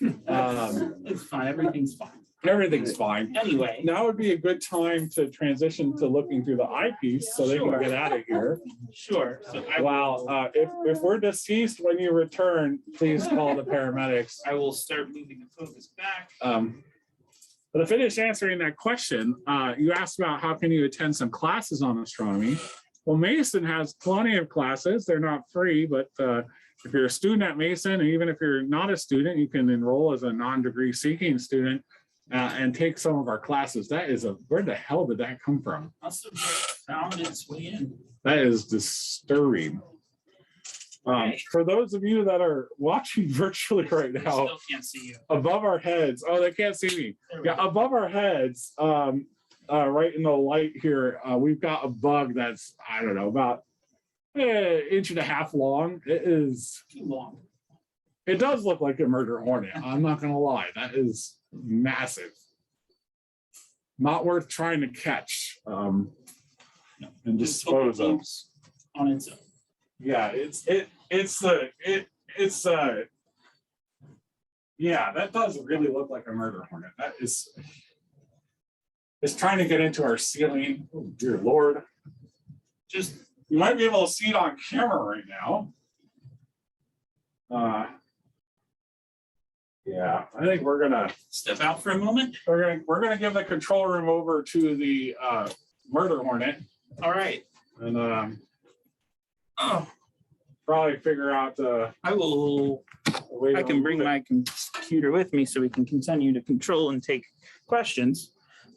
It's fine. Everything's fine. Everything's fine. Anyway, Now would be a good time to transition to looking through the eyepiece so they can get out of here. sure. So If we're deceased when you return, please call the paramedics. I will start moving the focus back. But to finish answering that question, you asked about how can you attend some classes on astronomy. Well, Mason has plenty of classes. They're not free, but if you're a student at Mason, and even if you're not a student, you can enroll as a non-degree seeking student and take some of our classes. That is where the hell did that come from? Must have found its way in. That is disturbing. For those of you that are watching virtually right now, Still can't see you. above our heads, oh, they can't see me. There we Yeah, go. above our heads, right in the light here, we've got a bug that's, I don't know, about an inch and a half long. It is, Too long. it does look like a murder hornet. I'm not gonna lie, that is massive. Not worth trying to catch and dispose of. On its own. Yeah, yeah, that does really look like a murder hornet. That is, it's trying to get into our ceiling. Oh, dear Lord. Just, you might be able to see it on camera right now. Yeah, I think we're gonna Step out for a moment. we're gonna give the control room over to the murder hornet All right. and Oh, probably figure out I will. a way to I can bring remove it. my computer with me so we can continue to control and take questions.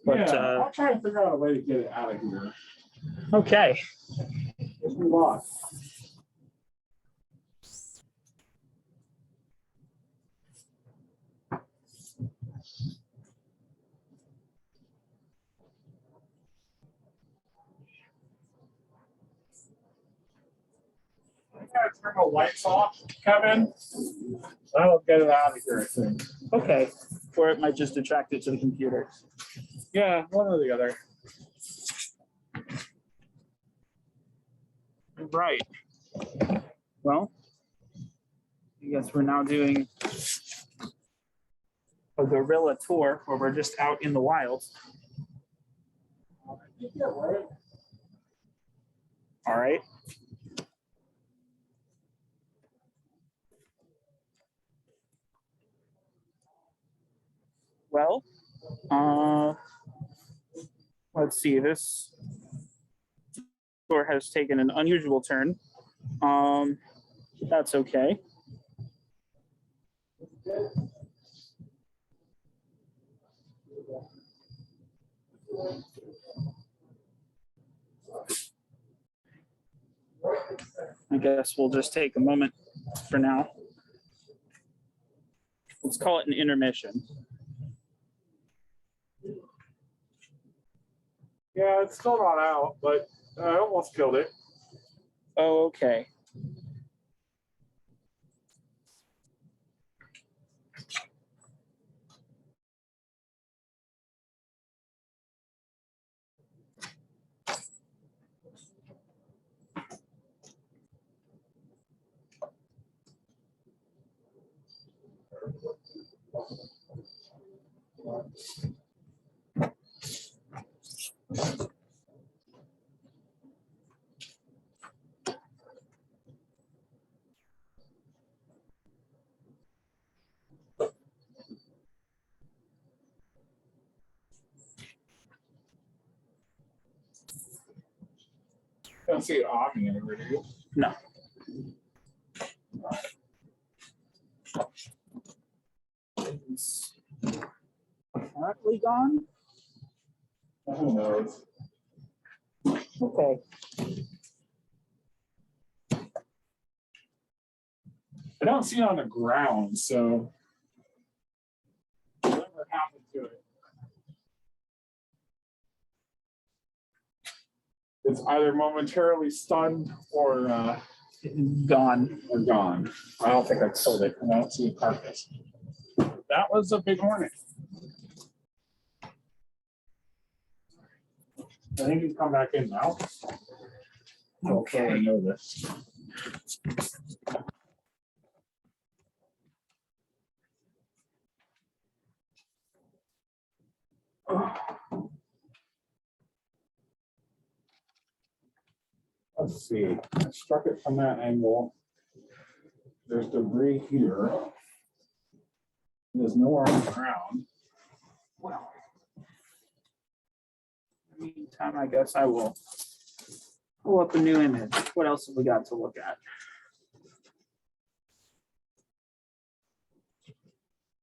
But Yeah, I'll try and figure out a way to get it out of here. okay. Let's move on. I gotta turn the lights off, Kevin. That'll get it out of here, I think. Okay. Or it might just attract it to the computer. Yeah, one or the other. Right. Well, I guess we're now doing a gorilla tour where we're just out in the wild. All right. Well, let's see. This tour has taken an unusual turn. That's okay. I guess we'll just take a moment for now. Let's call it an intermission. Yeah, it's still not out, but I almost killed it. Oh, okay. I don't see it on me anywhere, do you? No. It's apparently gone. Who knows? Okay. I don't see it on the ground, so whatever happened to it. It's either momentarily stunned or Gone. gone. I don't think I killed it. I don't see a carcass. That was a big hornet. I think he's come back in now. I Okay. know this. Let's see. I struck it from that angle. There's debris here. There's nowhere on the ground. Well, in the meantime, I guess I will pull up a new image. What else have we got to look at?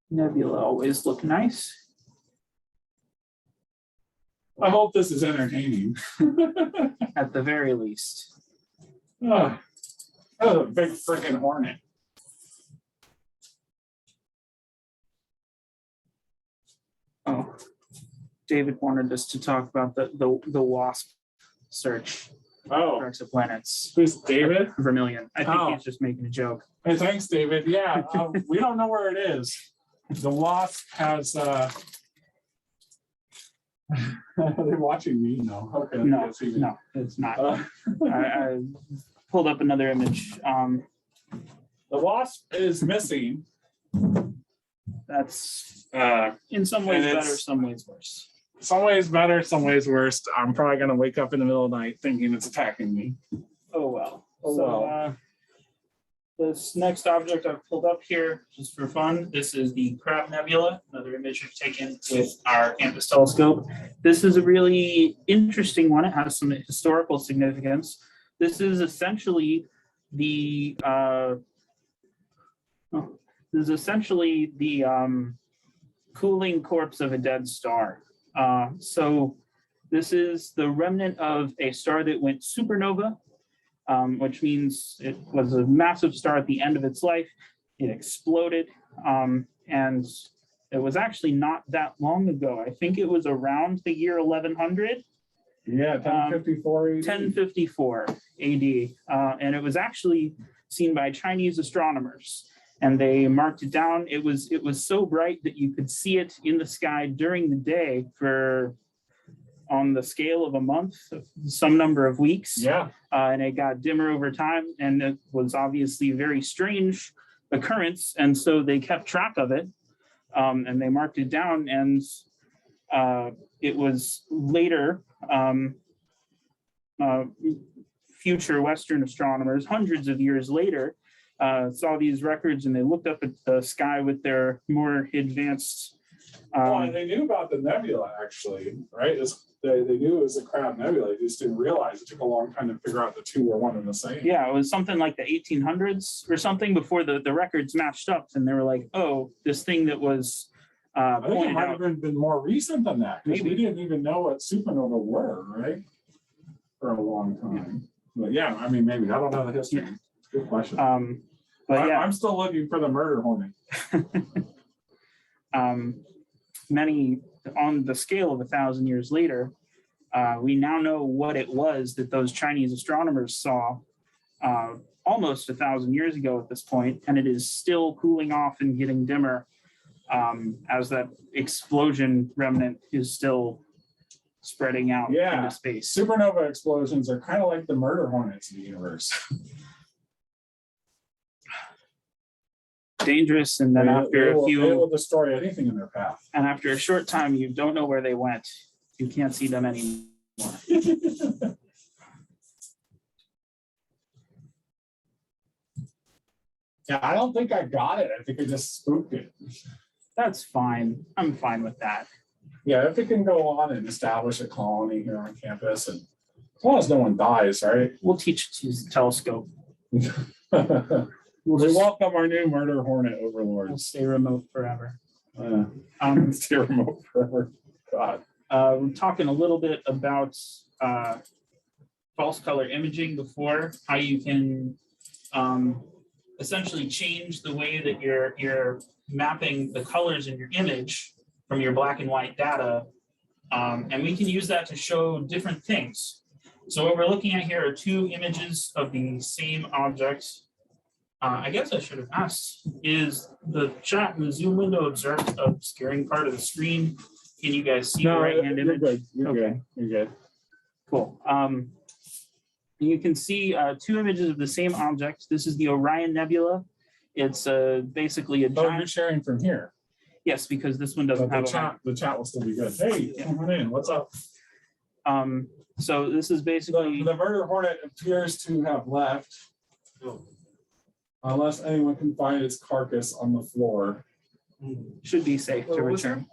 Nebula always look nice. I hope this is entertaining. At the very least. Oh, that was a big freaking hornet. Oh, David wanted us to talk about the WASP search Oh, for exoplanets. who's David? Vermilion. I think Oh. he's just making a joke. Hey, thanks, David. Yeah, we don't know where it is. The wasp has. Are they watching me? No. Okay. No, let's see. no, it's not. Uh, I pulled up another image. the wasp is missing. That's in some ways And better, it's- some ways worse. Some ways better, some ways worse. I'm probably gonna wake up in the middle of the night thinking it's attacking me. Oh well. Oh, So well. this next object I've pulled up here just for fun. This is the Crab Nebula, another image we've taken with our campus telescope. This is a really interesting one. It has some historical significance. This is essentially the cooling corpse of a dead star. So this is the remnant of a star that went supernova, which means it was a massive star at the end of its life. It exploded, and it was actually not that long ago. I think it was around the year 1100. Yeah, 1054. 1054 AD, and it was actually seen by Chinese astronomers, and they marked it down. It was so bright that you could see it in the sky during the day for on the scale of a month, some number of weeks. Yeah. And it got dimmer over time, and it was obviously a very strange occurrence, and so they kept track of it, and they marked it down, and it was later future Western astronomers, hundreds of years later, saw these records, and they looked up at the sky with their more advanced. Well, they knew about the nebula, actually, right? They knew it was a Crab Nebula. They just didn't realize it took a long time to figure out the two were one and the same. Yeah, it was something like the 1800s or something before the records matched up, and they were like, oh, this thing that was I think it pointed might out. have been more recent than that, because we Maybe. didn't even know what supernova were, right? For a long time. But yeah, I mean, maybe, I don't know the history. Good question. But yeah, I'm still looking for the murder hornet. many on the scale of 1,000 years later, we now know what it was that those Chinese astronomers saw almost 1,000 years ago at this point, and it is still cooling off and getting dimmer as that explosion remnant is still spreading out Yeah. into space. Supernova explosions are kind of like the murder hornets of the universe. Dangerous, and then after a they few, will destroy anything in their path. and after a short time, you don't know where they went. You can't see them anymore. Yeah, I don't think I got it. I think I just spooked it. That's fine. I'm fine with that. Yeah, if it can go on and establish a colony here on campus, and as long as no one dies, right? We'll teach it to use the telescope. We welcome our new murder hornet We'll overlords. stay remote forever. Stay remote forever. God. We're talking a little bit about false color imaging before, how you can essentially change the way that you're mapping the colors in your image from your black and white data. And we can use that to show different things. So what we're looking at here are two images of the same object. I guess I should have asked, is the chat in the Zoom window obscuring part of the screen? Can you guys see the right hand you're image? good. You're Okay. good. You're good. Cool. You can see two images of the same object. This is the Orion Nebula. It's basically a Oh, you're giant. sharing from here. Yes, because this one doesn't But have the chat will still be good. Hey, come on in. What's up? a. So this is basically. The murder hornet appears to have left. Unless anyone can find its carcass on the floor. Should be safe to What was return.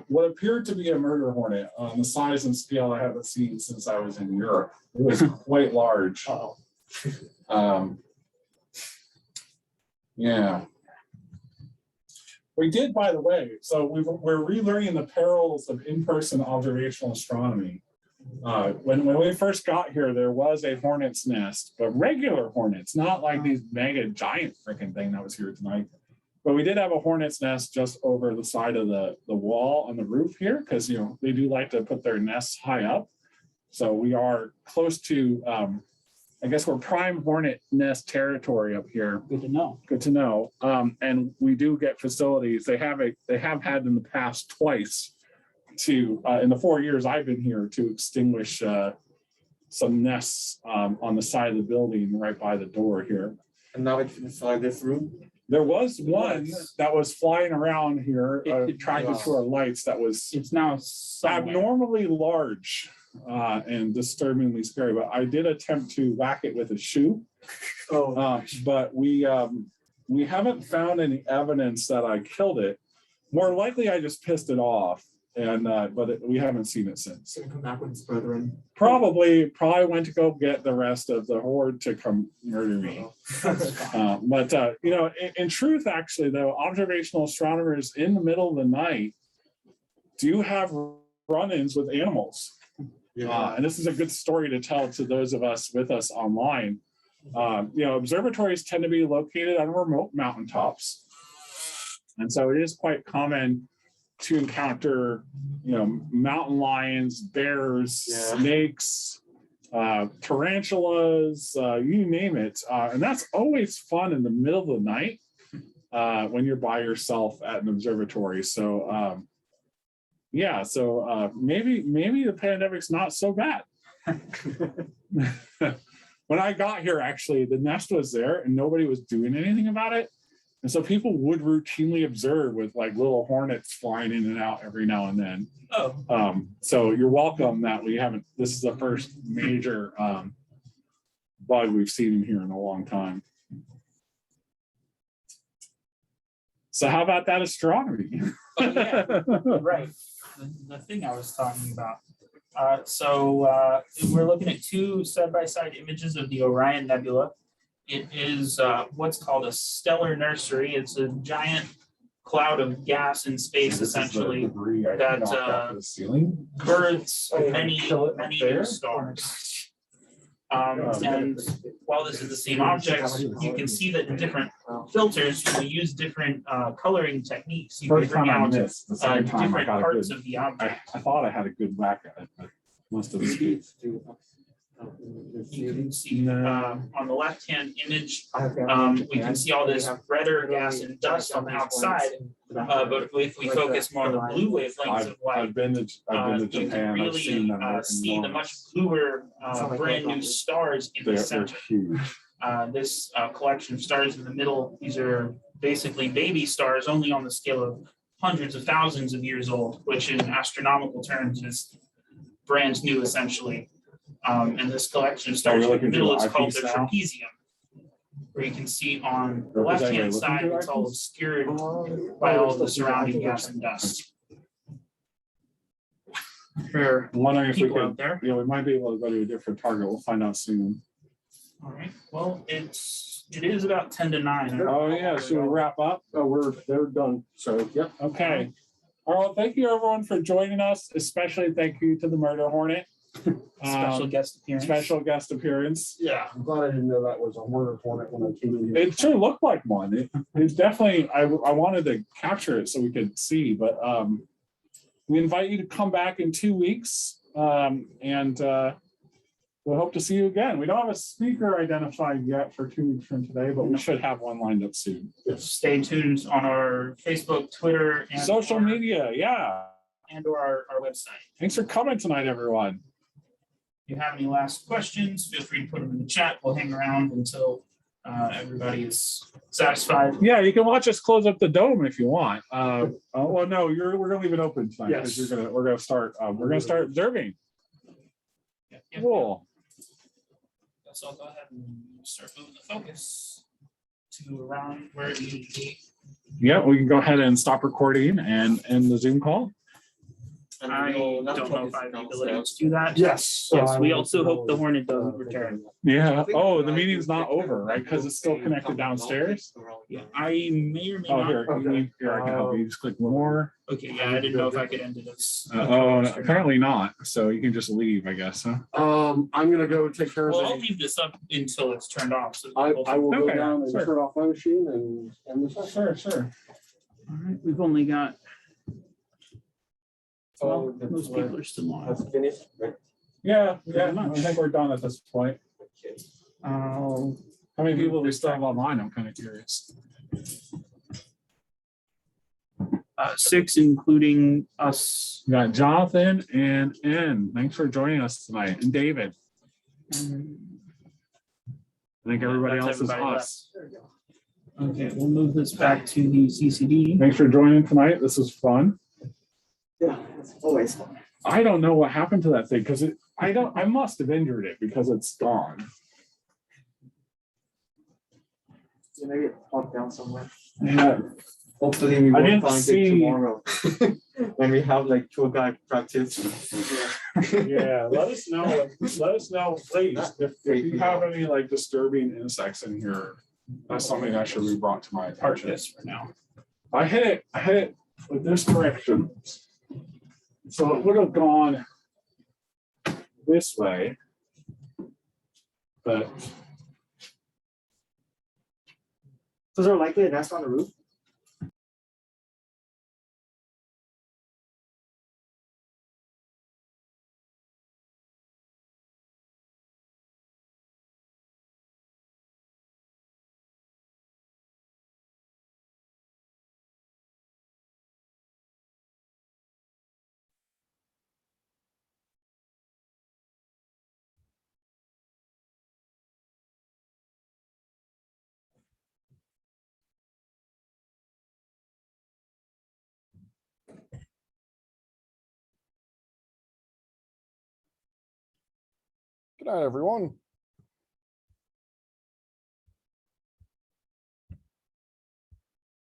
What appeared to be a murder hornet on the size and scale I haven't seen since I was in Europe. It was quite large. Yeah. We did, by the way, so we're relearning the perils of in-person observational astronomy. When we first got here, there was a hornet's nest, but regular hornets, not like these mega giant freaking thing that was here tonight. But we did have a hornet's nest just over the side of the wall on the roof here, because they do like to put their nests high up. So we are close to, I guess we're prime hornet nest territory up here. Good to know. Good to know. And we do get facilities. They have had in the past twice to in the 4 years I've been here to extinguish some nests on the side of the building right by the door here. And now it's inside this room. There was one that was flying around here, attracted to our lights. That was It's now somewhere. abnormally large and disturbingly scary. But I did attempt to whack it with a shoe. But we haven't found any evidence that I killed it. More likely, I just pissed it off, and we haven't seen it since. So you come back with his brethren. Probably went to go get the rest of the horde to come murder me. But in truth, actually, though, observational astronomers in the middle of the night do have run-ins with animals. And this is a good story to tell to those of us with us online. Observatories tend to be located on remote mountaintops. And so it is quite common to encounter, mountain lions, bears, snakes, tarantulas, you name it. And that's always fun in the middle of the night when you're by yourself at an observatory. So, maybe the pandemic's not so bad. When I got here, actually, the nest was there and nobody was doing anything about it. And so people would routinely observe with like little hornets flying in and out every now and then. So you're welcome that this is the first major bug we've seen in here in a long time. So how about that astronomy? Right. The thing I was talking about. We're looking at two side-by-side images of the Orion Nebula. It is what's called a stellar nursery. It's a giant cloud of gas in space, essentially, that ceiling. births many new stars. And while this is the same object, you can see that in different filters, we use different coloring techniques. You can First bring time I out missed, the second time I different got a parts good. of the object. I thought I had a good whack at it, but must have escaped. You can see on the left-hand image, we can see all this redder gas and dust on the outside. But if we focus more on the blue wavelengths of light, I've been to you can Japan. I've seen really them. see the much bluer, brand new stars in the They're center. huge. This collection of stars in the middle, these are basically baby stars, only on the scale of hundreds of thousands of years old, which in astronomical terms is brand new, essentially. And this collection of stars in the middle is called the Trapezium, where you can see on the left-hand side, it's all obscured by all the surrounding gas and dust. For I'm wondering if we people could, out there. we might be able to go to a different target. We'll find out soon. All right, well, it is about 10 to 9. Oh, yeah. Should we wrap up? Oh, they're done. So, yep. Okay. All right. Well, thank you everyone for joining us. Especially thank you to the Murder Hornet. Special guest appearance. Special guest appearance. Yeah, I'm glad I didn't know that was a murder hornet when I came in here. It sure looked like one. It's definitely, I wanted to capture it so we could see, but we invite you to come back in 2 weeks and we'll hope to see you again. We don't have a speaker identified yet for 2 weeks from today, but we should have one lined up soon. Stay tuned on our Facebook, Twitter, and Social media, yeah. and or our website. Thanks for coming tonight, everyone. If you have any last questions, feel free to put them in the chat. We'll hang around until everybody is satisfied. Yeah, you can watch us close up the dome if you want. Well, no, we're gonna leave it open tonight because Yes. we're gonna start observing. Yep. Cool. So I'll go ahead and start moving the focus to around where it needs to be. Yeah, we can go ahead and stop recording and end the Zoom call. I don't know if I have the ability to do that. Yes. Yes, we also hope the Hornet doesn't return. Yeah. Oh, the meeting's not over, right? Because it's still connected downstairs. Yeah, I may or may Oh, not. here, here, I can help you. Just click more. Okay, yeah, I didn't know if I could end it as. Oh, no, apparently not. So you can just leave, I guess, huh? I'm gonna go take care of Well, I'll it. leave this up until it's turned off. So I will go Okay, down and sure. turn off my machine and this. Sure. All right, we've only got. Well, most people are still on. That's finished, right? Yeah. I think we're done at this point. How many people do we still have online? I'm kind of curious. 6, including us. We got Jonathan and N. Thanks for joining us tonight. And David. I think everybody That's else is everybody us. Okay, we'll move this back to the CCD. Thanks for joining tonight. This was fun. Yeah, it's always fun. I don't know what happened to that thing because I must have injured it because it's gone. You maybe pop down somewhere. Yeah. Hopefully we I won't didn't find see- it tomorrow. When we have like tour guide practice. Yeah, let us know, please, if you have any like disturbing insects in here, that's something that should be brought to my attention. This for now. I hit it with this direction. So it would have gone this way. But So is there likely a nest on the roof? Good night, everyone.